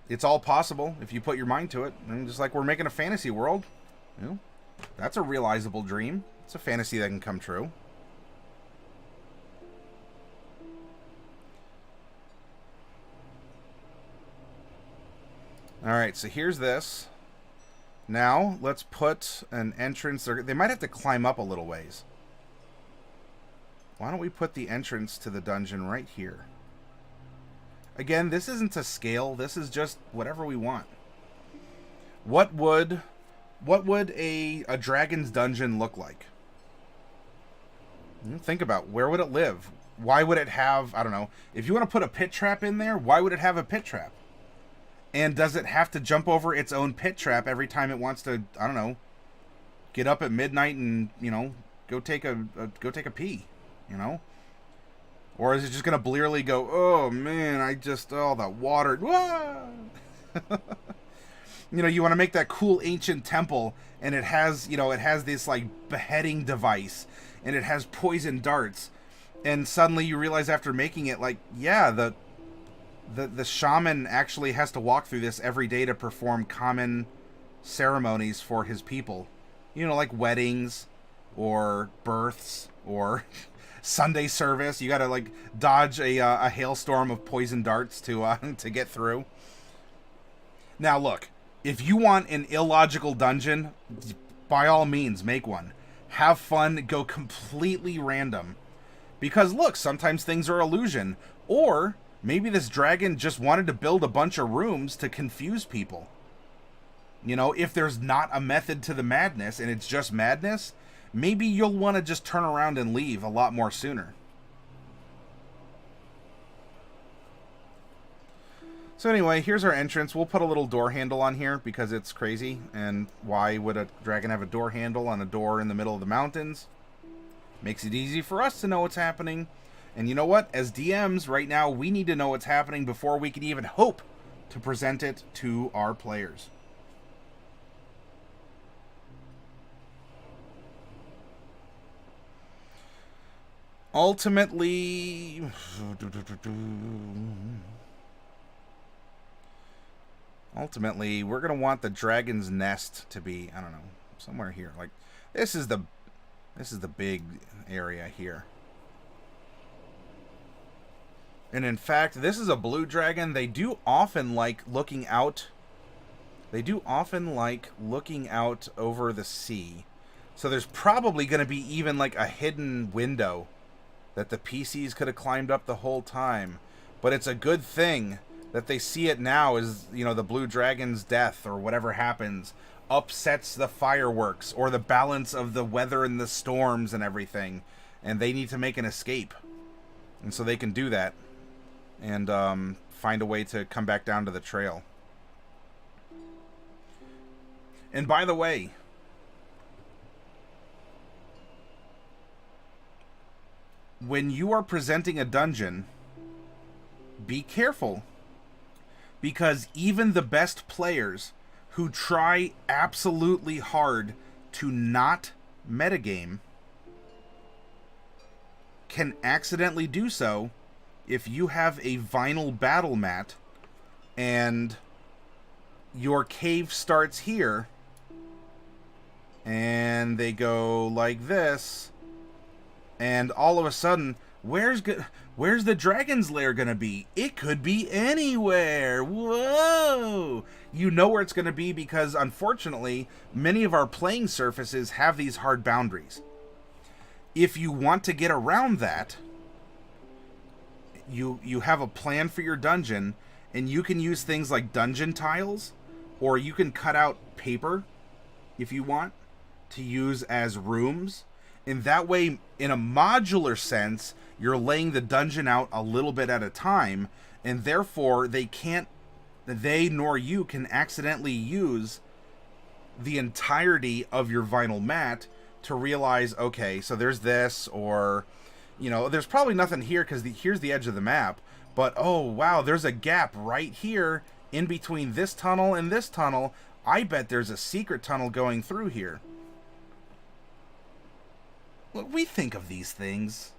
it's all possible if you put your mind to it. And just like we're making a fantasy world, you know, that's a realizable dream. It's a fantasy that can come true. Alright, so here's this. Now, let's put an entrance. They might have to climb up a little ways. Why don't we put the entrance to the dungeon right here? Again, this isn't to scale. This is just whatever we want. What would a dragon's dungeon look like? Think about, where would it live? Why would it have, I don't know, if you want to put a pit trap in there, why would it have a pit trap? And does it have to jump over its own pit trap every time it wants to, I don't know, get up at midnight and, you know, go take a pee, you know? Or is it just going to blearily go, oh man, oh, that water. You know, you want to make that cool ancient temple, and it has, you know, it has this like beheading device, and it has poison darts, and suddenly you realize after making it, like, yeah, the shaman actually has to walk through this every day to perform common ceremonies for his people, you know, like weddings or births or Sunday service. You got to like dodge a hailstorm of poison darts to get through. Now look, if you want an illogical dungeon, by all means make one. Have fun, go completely random. Because look, sometimes things are illusion. Or maybe this dragon just wanted to build a bunch of rooms to confuse people. You know, if there's not a method to the madness and it's just madness, maybe you'll want to just turn around and leave a lot more sooner. So anyway, here's our entrance. We'll put a little door handle on here because it's crazy. And why would a dragon have a door handle on a door in the middle of the mountains? Makes it easy for us to know what's happening. And you know what? As DMs, right now, we need to know what's happening before we can even hope to present it to our players. Ultimately, we're going to want the dragon's nest to be, I don't know, somewhere here. Like, this is the big area here. And in fact, this is a blue dragon. They do often like looking out. They do often like looking out over the sea. So there's probably going to be even like a hidden window that the PCs could have climbed up the whole time. But it's a good thing that they see it now as, you know, the blue dragon's death or whatever happens upsets the fireworks or the balance of the weather and the storms and everything. And they need to make an escape. And so they can do that and find a way to come back down to the trail. And by the way, when you are presenting a dungeon, be careful. Because even the best players who try absolutely hard to not metagame can accidentally do so if you have a vinyl battle mat and your cave starts here and they go like this, and all of a sudden, where's the dragon's lair gonna be? It could be anywhere. Whoa! You know where it's gonna be because, unfortunately, many of our playing surfaces have these hard boundaries. If you want to get around that, you have a plan for your dungeon, and you can use things like dungeon tiles, or you can cut out paper, if you want, to use as rooms. And that way, in a modular sense, you're laying the dungeon out a little bit at a time, and therefore they nor you can accidentally use the entirety of your vinyl mat to realize, okay, so there's this, or, you know, there's probably nothing here because here's the edge of the map, but oh wow, there's a gap right here in between this tunnel and this tunnel. I bet there's a secret tunnel going through here. Look, we think of these things.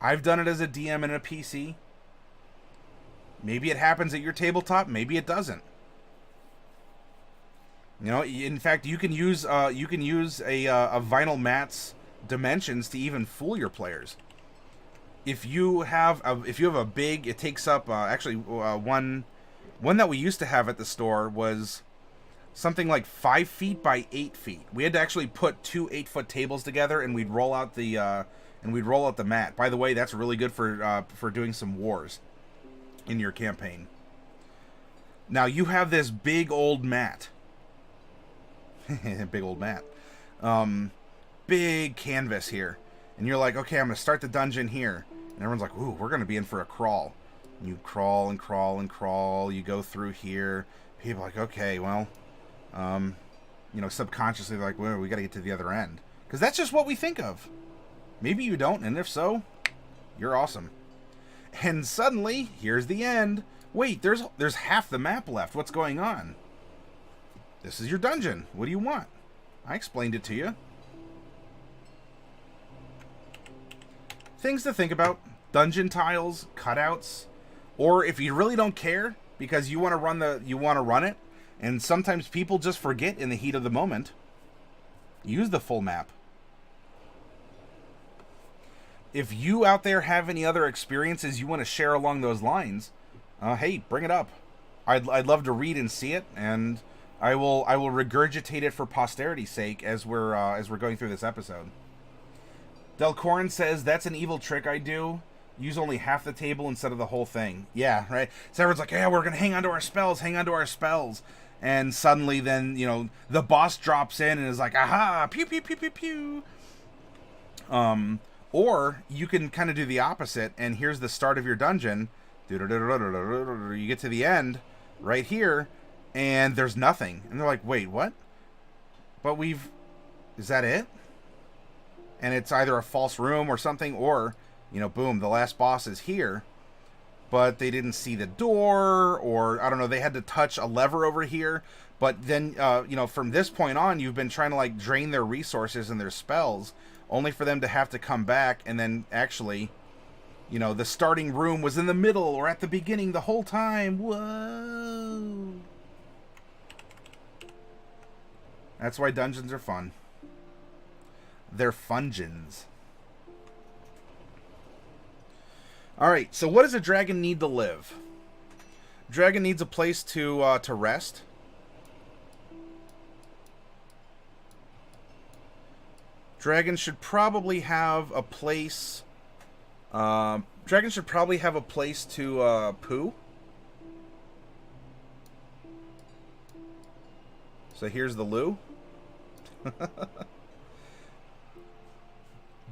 I've done it as a DM in a PC. Maybe it happens at your tabletop. Maybe it doesn't. You know, in fact, you can use a vinyl mat's dimensions to even fool your players. If you have a big, it takes up one that we used to have at the store was something like 5 feet by 8 feet. We had to actually put two 8-foot tables together, and we'd roll out the mat. By the way, that's really good for doing some wars in your campaign. Now you have this big old mat, big old mat, big canvas here, and you're like, okay, I'm gonna start the dungeon here, and everyone's like, ooh, we're gonna be in for a crawl. And you crawl and crawl and crawl. You go through here. People are like, okay, well. You know, subconsciously, like, well, we got to get to the other end. Because that's just what we think of. Maybe you don't, and if so, you're awesome. And suddenly, here's the end. Wait, there's half the map left. What's going on? This is your dungeon. What do you want? I explained it to you. Things to think about. Dungeon tiles, cutouts, or if you really don't care because you want to run it, and sometimes people just forget in the heat of the moment, use the full map. If you out there have any other experiences you want to share along those lines, hey, bring it up. I'd love to read and see it, and I will regurgitate it for posterity's sake as we're going through this episode. Delcorin says that's an evil trick I do. Use only half the table instead of the whole thing. Yeah, right. So everyone's like, yeah, we're gonna hang on to our spells, and suddenly then the boss drops in and is like, aha, pew pew pew pew pew. Or you can kind of do the opposite, and here's the start of your dungeon. You get to the end, right here, and there's nothing. And they're like, wait, what? But is that it? And it's either a false room or something, or, boom, the last boss is here, but they didn't see the door, or, I don't know, they had to touch a lever over here. But then, from this point on, you've been trying to, drain their resources and their spells, only for them to have to come back, and then actually, the starting room was in the middle or at the beginning the whole time. Whoa. That's why dungeons are fun. They're fungeons. Alright, so what does a dragon need to live? Dragon needs a place to rest. Dragon should probably have a place. Dragon should probably have a place to poo. So here's the loo.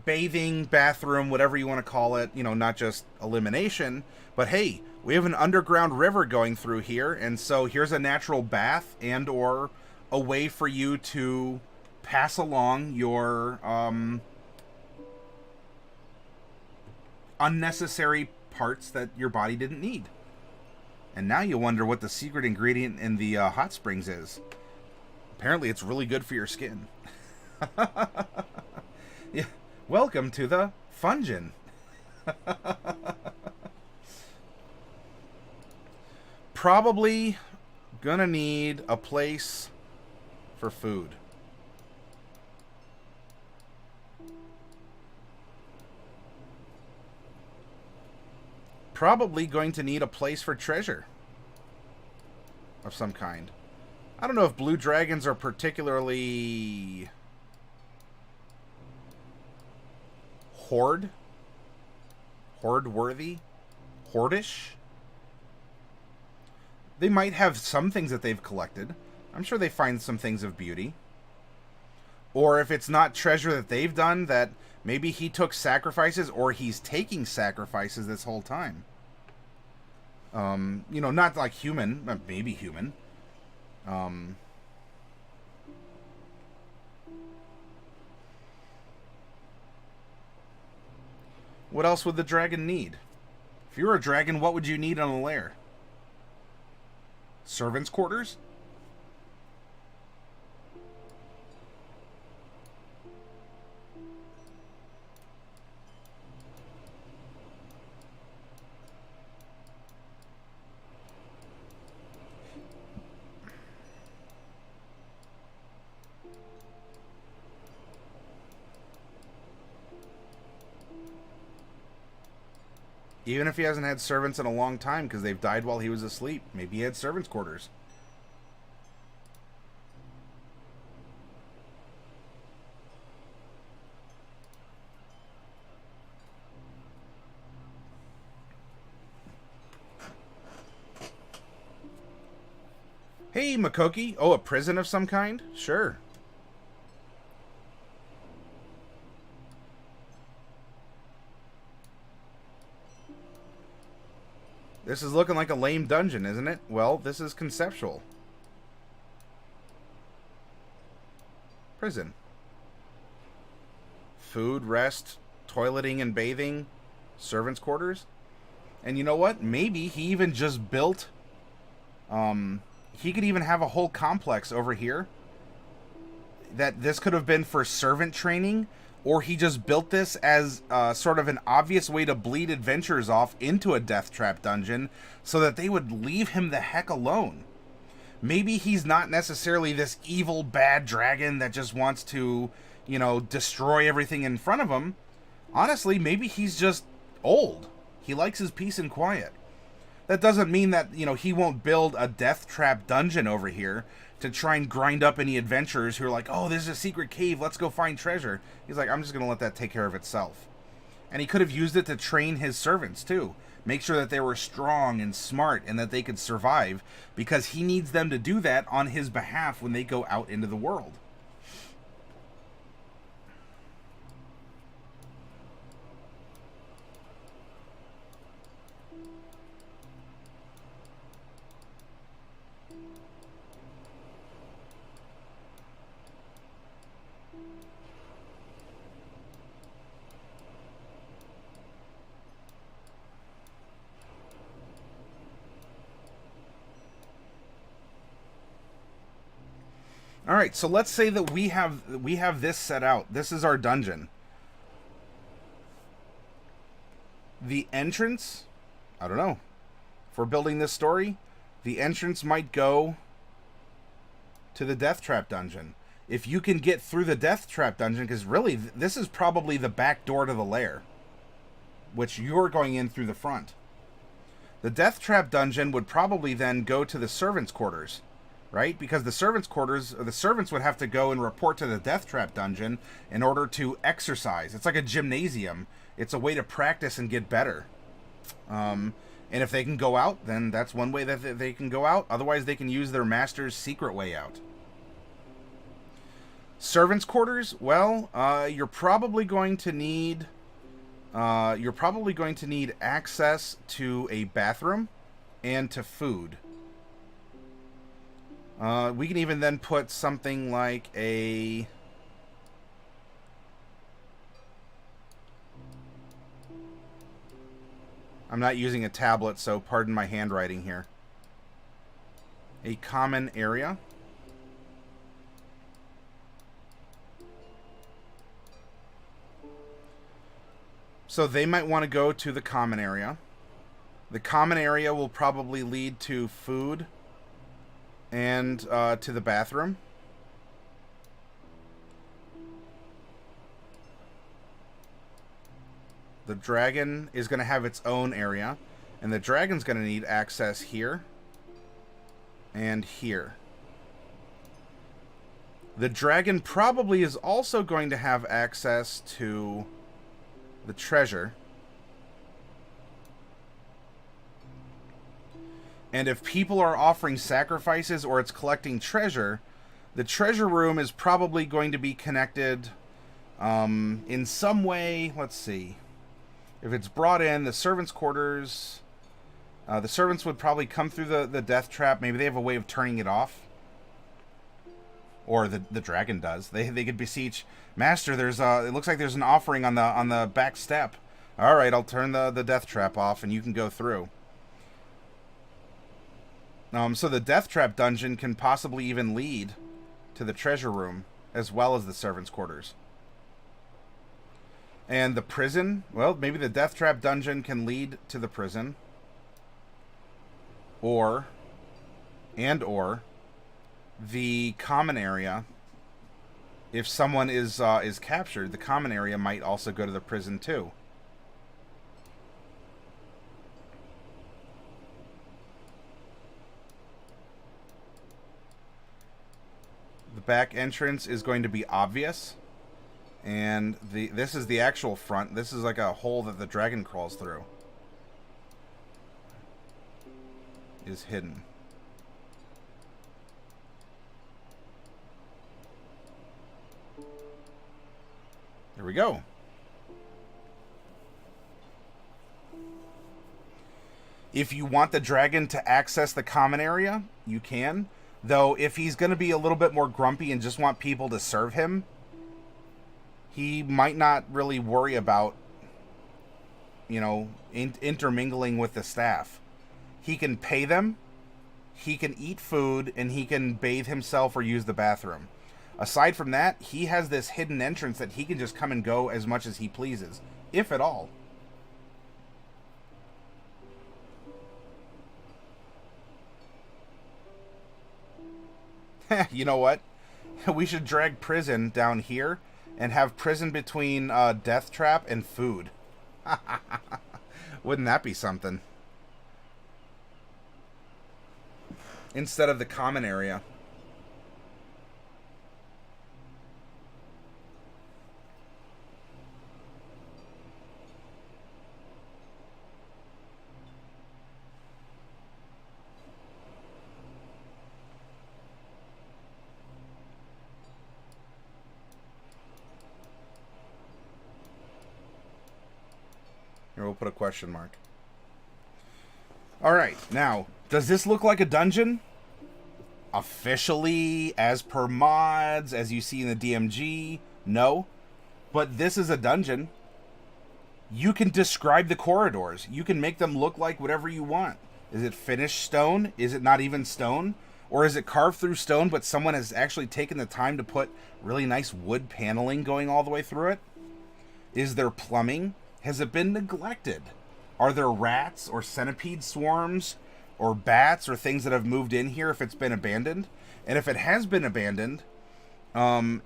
Bathing, bathroom, whatever you want to call it. Not just elimination, but hey, we have an underground river going through here, and so here's a natural bath and or a way for you to pass along your unnecessary parts that your body didn't need. And now you wonder what the secret ingredient in the hot springs is. Apparently it's really good for your skin. Yeah. Welcome to the Fungin. Probably gonna need a place for food. Probably going to need a place for treasure of some kind. I don't know if blue dragons are particularly hoard-worthy, hoardish. They might have some things that they've collected. I'm sure they find some things of beauty. Or if it's not treasure that they've done, that maybe he took sacrifices, or he's taking sacrifices this whole time. Not like human, maybe human. What else would the dragon need? If you were a dragon, what would you need in a lair? Servants' quarters? Even if he hasn't had servants in a long time because they've died while he was asleep. Maybe he had servants' quarters. Hey, Makoki. Oh, a prison of some kind? Sure. This is looking like a lame dungeon, isn't it? Well, this is conceptual. Prison. Food, rest, toileting and bathing, servants' quarters. And you know what? Maybe he even just built... he could even have a whole complex over here. That this could have been for servant training, or he just built this as sort of an obvious way to bleed adventurers off into a death trap dungeon so that they would leave him the heck alone. Maybe he's not necessarily this evil, bad dragon that just wants to, you know, destroy everything in front of him. Honestly, maybe he's just old. He likes his peace and quiet. That doesn't mean that, you know, he won't build a death trap dungeon over here to try and grind up any adventurers who are like, oh, there's a secret cave, let's go find treasure. He's like, I'm just going to let that take care of itself. And he could have used it to train his servants, too. Make sure that they were strong and smart and that they could survive, because he needs them to do that on his behalf when they go out into the world. All right, so let's say that we have this set out. This is our dungeon. The entrance, I don't know. For building this story, the entrance might go to the Death Trap dungeon. If you can get through the Death Trap dungeon, because really, this is probably the back door to the lair, which you're going in through the front. The Death Trap dungeon would probably then go to the servants' quarters. Right? Because the servants' quarters, or the servants would have to go and report to the Death Trap dungeon in order to exercise. It's like a gymnasium. It's a way to practice and get better. And if they can go out, then that's one way that they can go out. Otherwise, they can use their master's secret way out. Servants' quarters, well, you're probably going to need access to a bathroom and to food. We can even then put something like a... I'm not using a tablet, so pardon my handwriting here. A common area. So they might want to go to the common area. The common area will probably lead to food and to the bathroom. The dragon is going to have its own area, and the dragon's going to need access here and here. The dragon probably is also going to have access to the treasure. And if people are offering sacrifices or it's collecting treasure, the treasure room is probably going to be connected in some way. Let's see. If it's brought in, the servants' quarters, the servants would probably come through the death trap. Maybe they have a way of turning it off. Or the dragon does. They could beseech, Master, there's it looks like there's an offering on the back step. All right, I'll turn the death trap off and you can go through. So the Death Trap dungeon can possibly even lead to the treasure room, as well as the servants' quarters. And the prison, well, maybe the Death Trap dungeon can lead to the prison. Or the common area. If someone is captured, the common area might also go to the prison too. The back entrance is going to be obvious, and this is the actual front. This is like a hole that the dragon crawls through. Is hidden. There we go. If you want the dragon to access the common area, you can. Though, if he's going to be a little bit more grumpy and just want people to serve him, he might not really worry about, you know, intermingling with the staff. He can pay them, he can eat food, and he can bathe himself or use the bathroom. Aside from that, he has this hidden entrance that he can just come and go as much as he pleases, if at all. You know what? We should drag prison down here and have prison between Death Trap and food. Wouldn't that be something? Instead of the common area. Here, we'll put a question mark. Alright, now, does this look like a dungeon? Officially, as per mods, as you see in the DMG, no. But this is a dungeon. You can describe the corridors. You can make them look like whatever you want. Is it finished stone? Is it not even stone? Or is it carved through stone, but someone has actually taken the time to put really nice wood paneling going all the way through it? Is there plumbing? Has it been neglected? Are there rats or centipede swarms or bats or things that have moved in here if it's been abandoned? And if it has been abandoned, then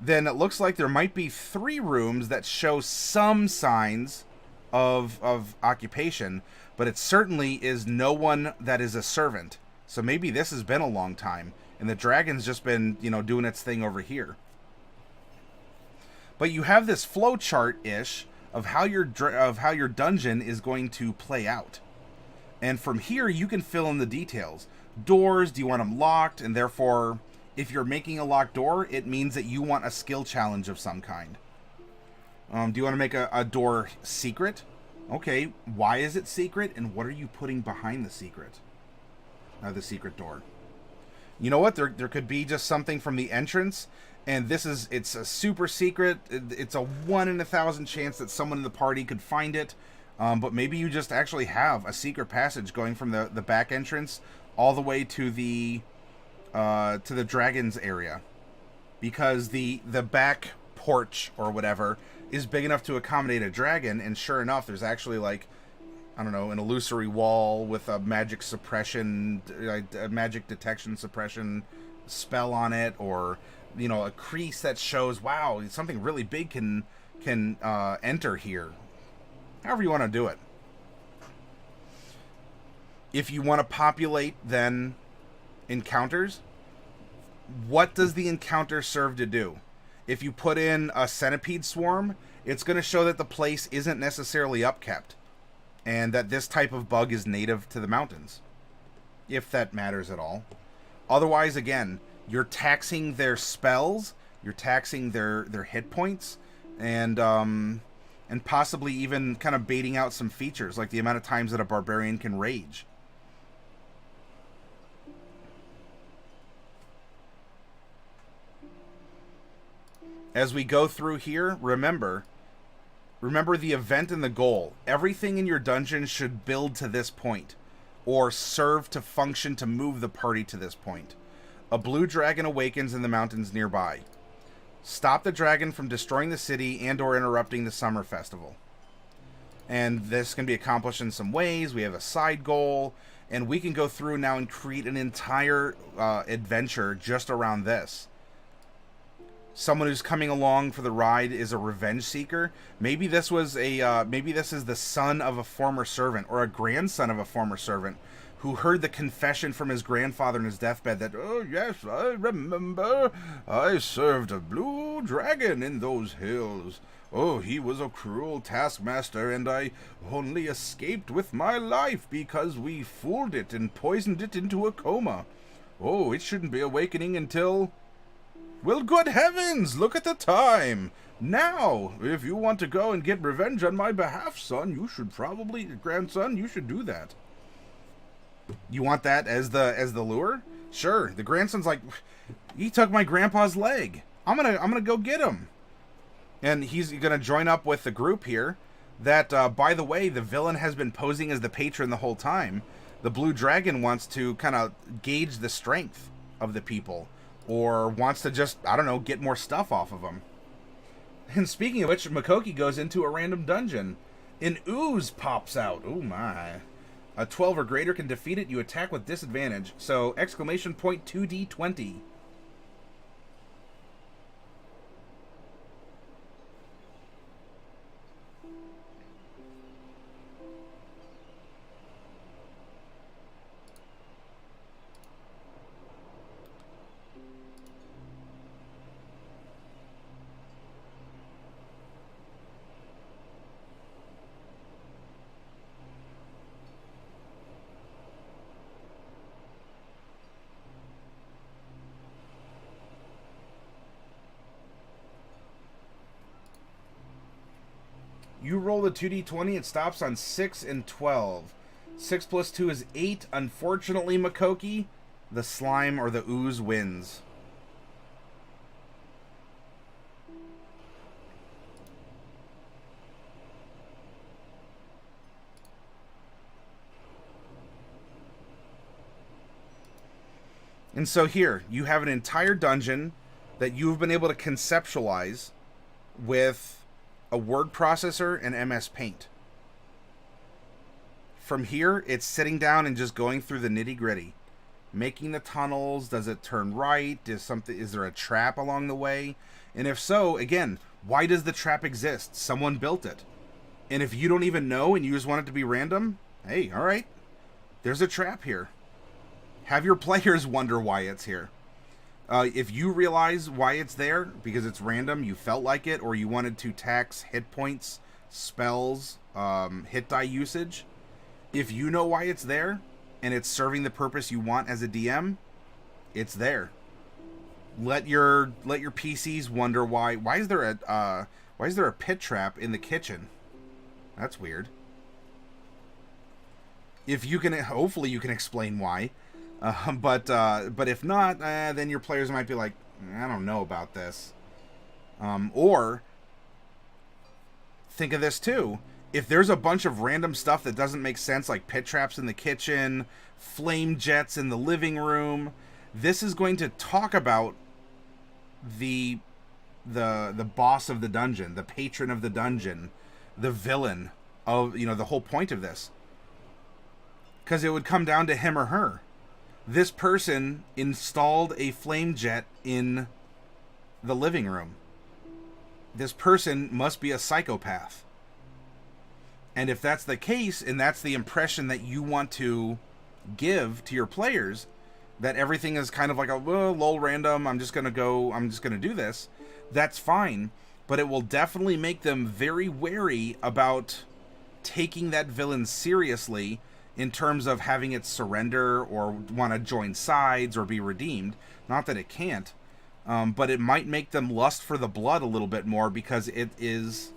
it looks like there might be 3 rooms that show some signs of occupation, but it certainly is no one that is a servant. So maybe this has been a long time, and the dragon's just been, you know, doing its thing over here. But you have this flow chart-ish of how your dungeon is going to play out. And from here, you can fill in the details. Doors, do you want them locked? And therefore, if you're making a locked door, it means that you want a skill challenge of some kind. Do you want to make a door secret? Okay, why is it secret? And what are you putting behind the secret? The secret door. You know what? There could be just something from the entrance. And it's a super secret. It's a 1 in 1,000 chance that someone in the party could find it. But maybe you just actually have a secret passage going from the back entrance all the way to the dragon's area. Because the back porch or whatever is big enough to accommodate a dragon. And sure enough, there's actually like, I don't know, an illusory wall with a magic suppression, a magic detection suppression spell on it, or, you know, a crease that shows, wow, something really big can enter here. However you want to do it. If you want to populate, then, encounters, what does the encounter serve to do? If you put in a centipede swarm, it's going to show that the place isn't necessarily upkept, and that this type of bug is native to the mountains, if that matters at all. Otherwise, again, you're taxing their spells, you're taxing their hit points, and possibly even kind of baiting out some features, like the amount of times that a barbarian can rage. As we go through here, remember the event and the goal. Everything in your dungeon should build to this point, or serve to function to move the party to this point. A blue dragon awakens in the mountains nearby. Stop the dragon from destroying the city and or interrupting the summer festival. And this can be accomplished in some ways. We have a side goal, and we can go through now and create an entire adventure just around this. Someone who's coming along for the ride is a revenge seeker. Maybe this was maybe this is the son of a former servant, or a grandson of a former servant, who heard the confession from his grandfather in his deathbed that, oh yes, I remember, I served a blue dragon in those hills. Oh, he was a cruel taskmaster, and I only escaped with my life because we fooled it and poisoned it into a coma. Oh, it shouldn't be awakening until... Well, good heavens, look at the time. Now, if you want to go and get revenge on my behalf, son, you should probably, grandson, you should do that. You want that as the lure? Sure. The grandson's like, he took my grandpa's leg. I'm gonna go get him. And he's going to join up with the group here that, by the way, the villain has been posing as the patron the whole time. The blue dragon wants to kind of gauge the strength of the people, or wants to just, I don't know, get more stuff off of them. And speaking of which, Makoki goes into a random dungeon. An ooze pops out. Oh my. A 12 or greater can defeat it. You attack with disadvantage. So, exclamation point 2d20. You roll the 2d20, it stops on 6 and 12. 6 plus 2 is 8. Unfortunately, Makoki, the slime or the ooze wins. And so here, you have an entire dungeon that you've been able to conceptualize with a word processor and MS Paint. From here, it's sitting down and just going through the nitty-gritty. Making the tunnels, does it turn right? Is there a trap along the way? And if so, again, why does the trap exist? Someone built it. And if you don't even know and you just want it to be random, hey, all right, there's a trap here. Have your players wonder why it's here. If you realize why it's there, because it's random, you felt like it, or you wanted to tax hit points, spells, hit die usage, if you know why it's there, and it's serving the purpose you want as a DM, it's there. Let your PCs wonder why. Why is there a pit trap in the kitchen? That's weird. If you can, hopefully you can explain why. But if not, then your players might be like, I don't know about this. Or think of this too. If there's a bunch of random stuff that doesn't make sense, like pit traps in the kitchen, flame jets in the living room, this is going to talk about the boss of the dungeon, the patron of the dungeon, the villain of, the whole point of this. Because it would come down to him or her. This person installed a flame jet in the living room. This person must be a psychopath. And if that's the case, and that's the impression that you want to give to your players, that everything is kind of like a lol random, I'm just gonna do this, that's fine. But it will definitely make them very wary about taking that villain seriously, in terms of having it surrender or want to join sides or be redeemed. Not that it can't, but it might make them lust for the blood a little bit more, because it's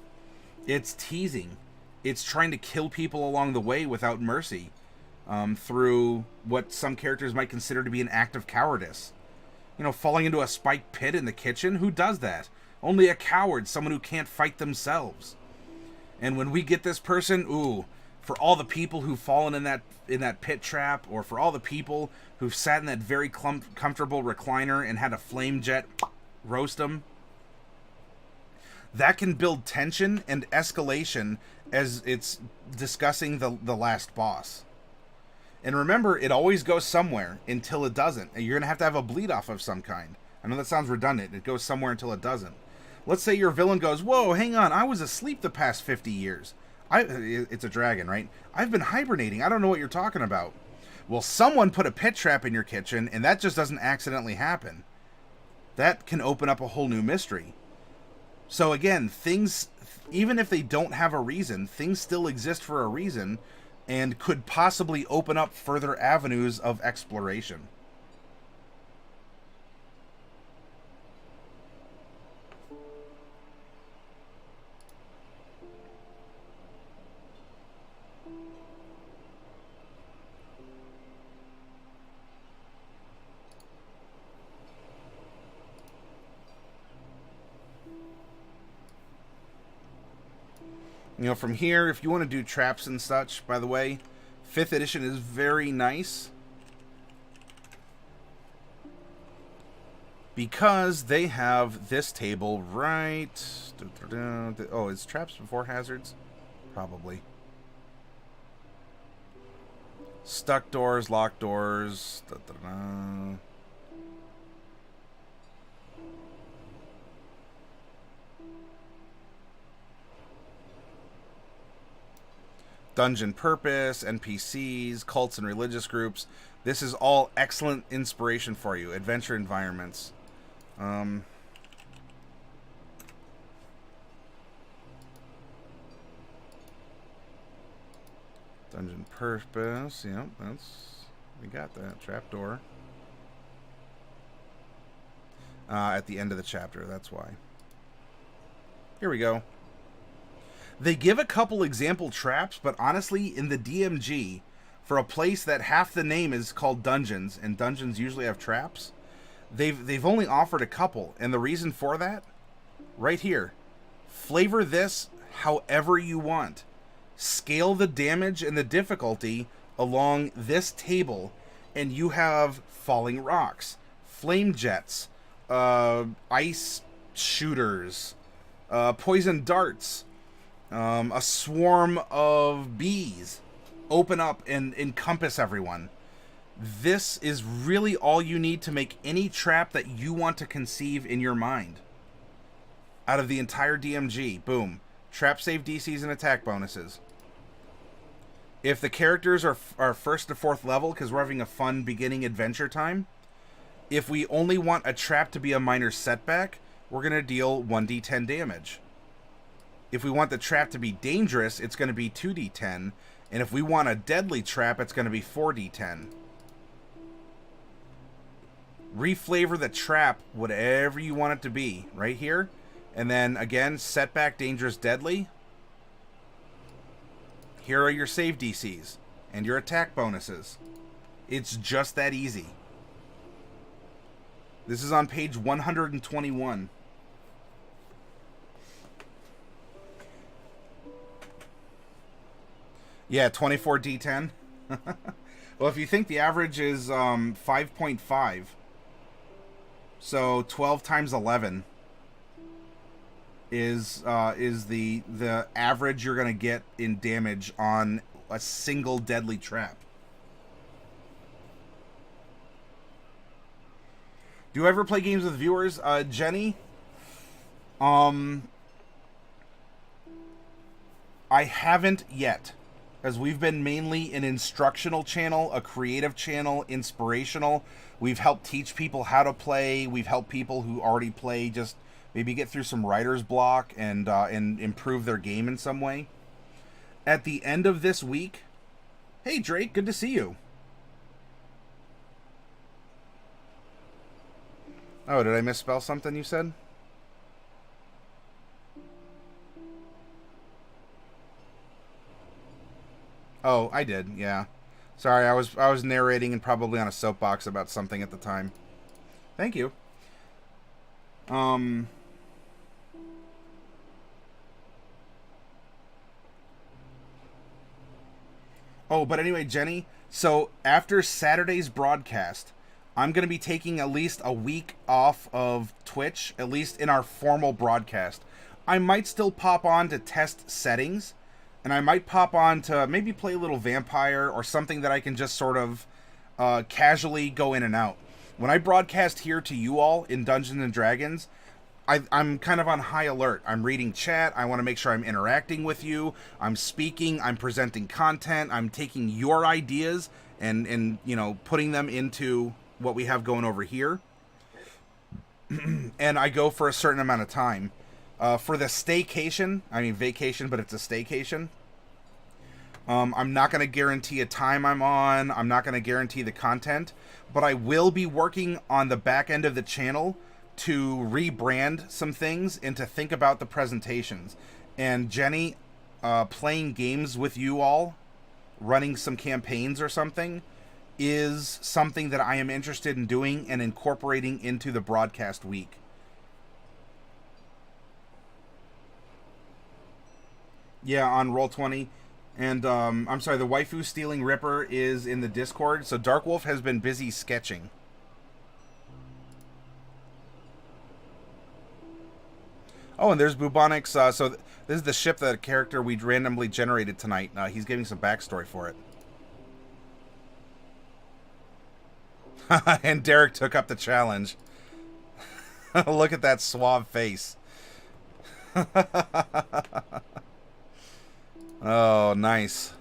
teasing. It's trying to kill people along the way without mercy, through what some characters might consider to be an act of cowardice. Falling into a spiked pit in the kitchen? Who does that? Only a coward, someone who can't fight themselves. And when we get this person, ooh, for all the people who've fallen in that pit trap, or for all the people who've sat in that very comfortable recliner and had a flame jet roast them, that can build tension and escalation as it's discussing the last boss. And remember, it always goes somewhere until it doesn't. And you're going to have a bleed off of some kind. I know that sounds redundant. It goes somewhere until it doesn't. Let's say your villain goes, whoa, hang on, I was asleep the past 50 years. It's a dragon, right? I've been hibernating. I don't know what you're talking about. Well, someone put a pit trap in your kitchen, and that just doesn't accidentally happen. That can open up a whole new mystery. So again, things, even if they don't have a reason, things still exist for a reason, and could possibly open up further avenues of exploration. You know, from here, if you want to do traps and such, by the way, 5th edition is very nice. Because they have this table right... Oh, is traps before hazards? Probably. Stuck doors, locked doors... Dungeon purpose, NPCs, cults and religious groups. This is all excellent inspiration for you. Adventure environments. Dungeon purpose. Yep, we got that. Trapdoor. At the end of the chapter, that's why. Here we go. They give a couple example traps, but honestly, in the DMG, for a place that half the name is called dungeons, and dungeons usually have traps, they've only offered a couple, and the reason for that, right here, flavor this however you want. Scale the damage and the difficulty along this table, and you have falling rocks, flame jets, ice shooters, poison darts, a swarm of bees open up and encompass everyone. This is really all you need to make any trap that you want to conceive in your mind. Out of the entire DMG, boom. Trap save DCs and attack bonuses. If the characters are 1st to 4th level, because we're having a fun beginning adventure time, if we only want a trap to be a minor setback, we're going to deal 1d10 damage. If we want the trap to be dangerous, it's going to be 2d10. And if we want a deadly trap, it's going to be 4d10. Reflavor the trap whatever you want it to be right here. And then, again, setback, dangerous, deadly. Here are your save DCs and your attack bonuses. It's just that easy. This is on page 121. Yeah, 24d10. Well, if you think the average is 5.5, so 12 times 11 is the average you're going to get in damage on a single deadly trap. Do you ever play games with viewers, Jenny? I haven't yet, as we've been mainly an instructional channel, a creative channel, inspirational. We've helped teach people how to play. We've helped people who already play just maybe get through some writer's block and improve their game in some way. At the end of this week, hey Drake, good to see you. Oh, did I misspell something you said? Oh, I did, yeah. Sorry, I was narrating and probably on a soapbox about something at the time. Thank you. Oh, but anyway, Jenny, so after Saturday's broadcast, I'm going to be taking at least a week off of Twitch, at least in our formal broadcast. I might still pop on to test settings, and I might pop on to maybe play a little vampire or something that I can just sort of casually go in and out. When I broadcast here to you all in Dungeons and Dragons, I'm kind of on high alert. I'm reading chat. I want to make sure I'm interacting with you. I'm speaking. I'm presenting content. I'm taking your ideas and you know, putting them into what we have going over here. And I go for a certain amount of time. For the staycation, I mean vacation, but it's a staycation. I'm not going to guarantee a time I'm on. I'm not going to guarantee the content. But I will be working on the back end of the channel to rebrand some things and to think about the presentations. And Jenny, playing games with you all, running some campaigns or something, is something that I am interested in doing and incorporating into the broadcast week. Yeah, on Roll20. And I'm sorry, the waifu stealing Ripper is in the Discord. So Dark Wolf has been busy sketching. Oh, and there's Bubonics. So this is the ship that a character we randomly generated tonight. He's giving some backstory for it. And Derek took up the challenge. Look at that suave face. Oh, nice.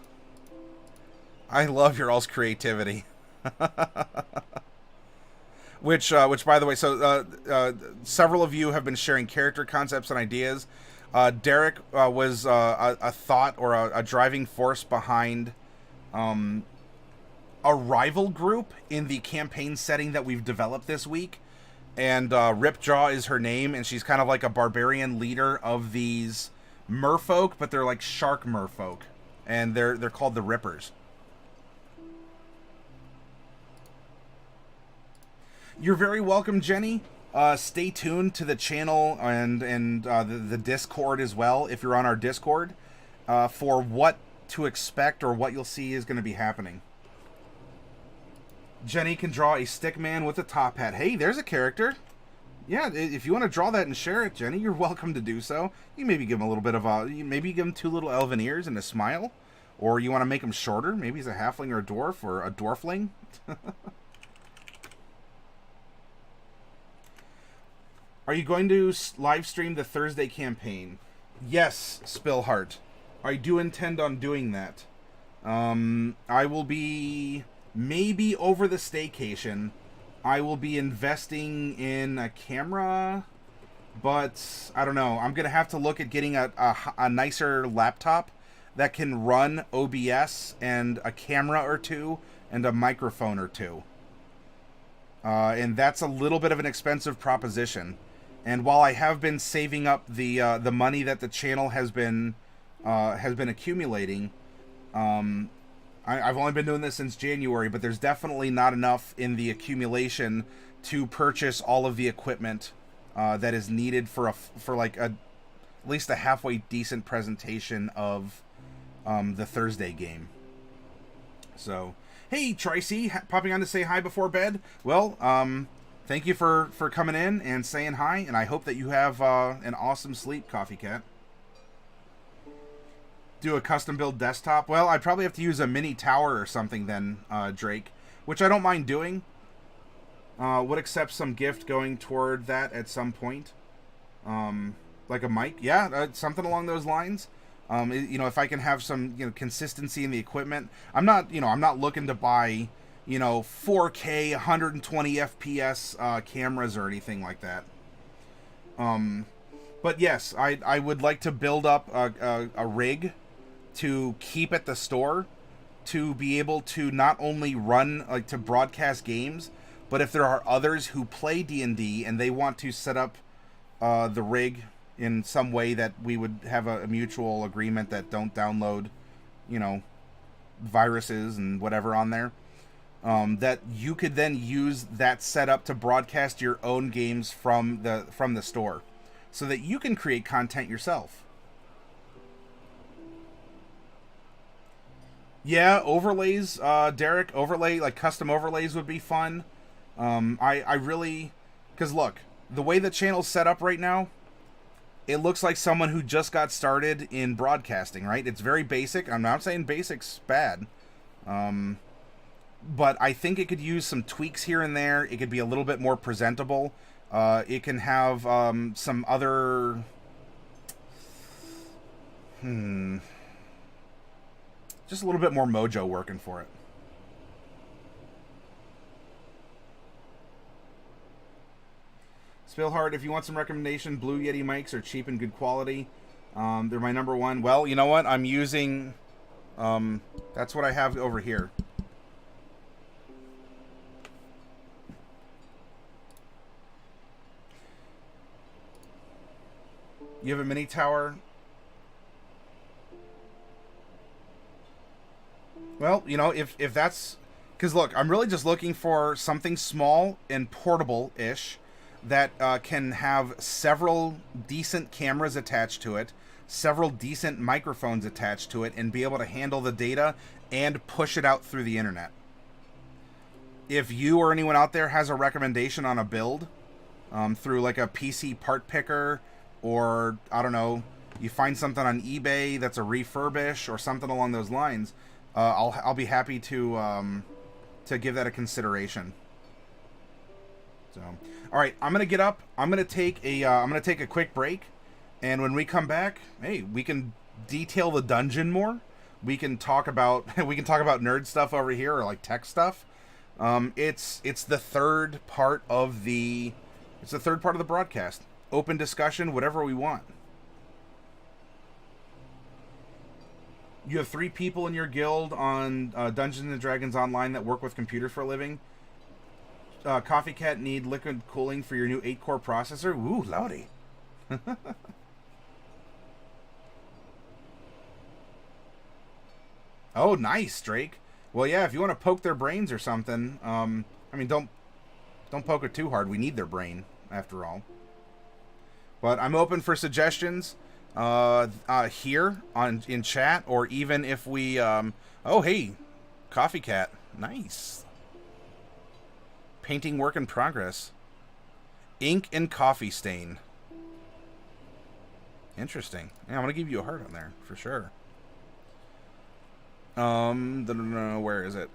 I love your all's creativity. Which, by the way, so several of you have been sharing character concepts and ideas. Derek was a thought or a driving force behind a rival group in the campaign setting that we've developed this week. And Ripjaw is her name, and she's kind of like a barbarian leader of these merfolk, but they're like shark merfolk, and they're called the Rippers. You're very welcome, Jenny. Stay tuned to the channel and the Discord as well, if you're on our Discord, for what to expect or what you'll see is going to be happening. Jenny can draw a stick man with a top hat. Hey, there's a character. Yeah, if you want to draw that and share it, Jenny, you're welcome to do so. You maybe give him a little bit of a... Maybe give him 2 little elven ears and a smile. Or you want to make him shorter. Maybe he's a halfling or a dwarf or a dwarfling. Are you going to live stream the Thursday campaign? Yes, Spillheart. I do intend on doing that. I will be... Maybe over the staycation, I will be investing in a camera, but I don't know. I'm going to have to look at getting a nicer laptop that can run OBS and a camera or 2 and a microphone or 2. And that's a little bit of an expensive proposition. And while I have been saving up the money that the channel has been accumulating, I've only been doing this since January, but there's definitely not enough in the accumulation to purchase all of the equipment that is needed for at least a halfway decent presentation of the Thursday game. So, hey, Tracy, popping on to say hi before bed. Well, thank you for coming in and saying hi, and I hope that you have an awesome sleep, Coffee Cat. Do a custom build desktop? Well, I'd probably have to use a mini tower or something then, Drake, which I don't mind doing. Would accept some gift going toward that at some point. Like a mic? Yeah, something along those lines. If I can have some, consistency in the equipment. I'm not looking to buy, 4K, 120 FPS cameras or anything like that. But yes, I would like to build up a rig to keep at the store, to be able to not only run, to broadcast games, but if there are others who play D&D and they want to set up the rig in some way that we would have a mutual agreement that don't download, viruses and whatever on there, that you could then use that setup to broadcast your own games from the store, so that you can create content yourself. Yeah, overlays, Derek, like custom overlays would be fun. I really, because look, the way the channel's set up right now, it looks like someone who just got started in broadcasting, right? It's very basic. I'm not saying basic's bad. But I think it could use some tweaks here and there. It could be a little bit more presentable. It can have some other... Just a little bit more mojo working for it. Spillheart, if you want some recommendation, Blue Yeti mics are cheap and good quality. They're my number one. Well, you know what? I'm using... that's what I have over here. You have a mini tower. Well, if that's... Because, look, I'm really just looking for something small and portable-ish that can have several decent cameras attached to it, several decent microphones attached to it and be able to handle the data and push it out through the internet. If you or anyone out there has a recommendation on a build through like a PC part picker, or I don't know, you find something on eBay that's a refurbish or something along those lines, I'll be happy to give that a consideration. So, all right, I'm gonna get up. I'm gonna take a quick break, and when we come back, hey, we can detail the dungeon more. We can talk about nerd stuff over here, or like tech stuff. It's the third part of the broadcast. Open discussion, whatever we want. You have 3 people in your guild on Dungeons and Dragons Online that work with computers for a living. Coffee Cat need liquid cooling for your new 8-core processor. Ooh, lordy. Oh, nice, Drake. Well, yeah, if you want to poke their brains or something, I mean, don't poke it too hard. We need their brain, after all. But I'm open for suggestions here in chat, or even if we... oh, hey, Coffee Cat. Nice. Painting work in progress. Ink and coffee stain. Interesting. Yeah, I'm going to give you a heart on there, for sure. Where is it?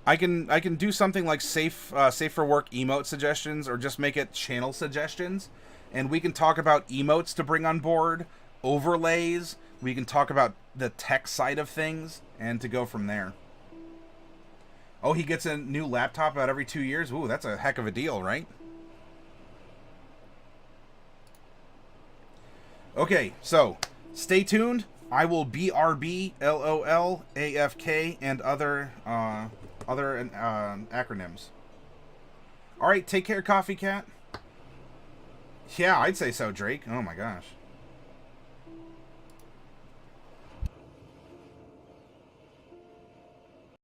I can do something like safe for work emote suggestions, or just make it channel suggestions, and we can talk about emotes to bring on board, overlays. We can talk about the tech side of things, and to go from there. Oh, he gets a new laptop about every 2 years. Ooh, that's a heck of a deal, right? Okay, so stay tuned. I will BRB, LOL, AFK, and other acronyms. All right, take care, Coffee Cat. Yeah, I'd say so, Drake. Oh my gosh.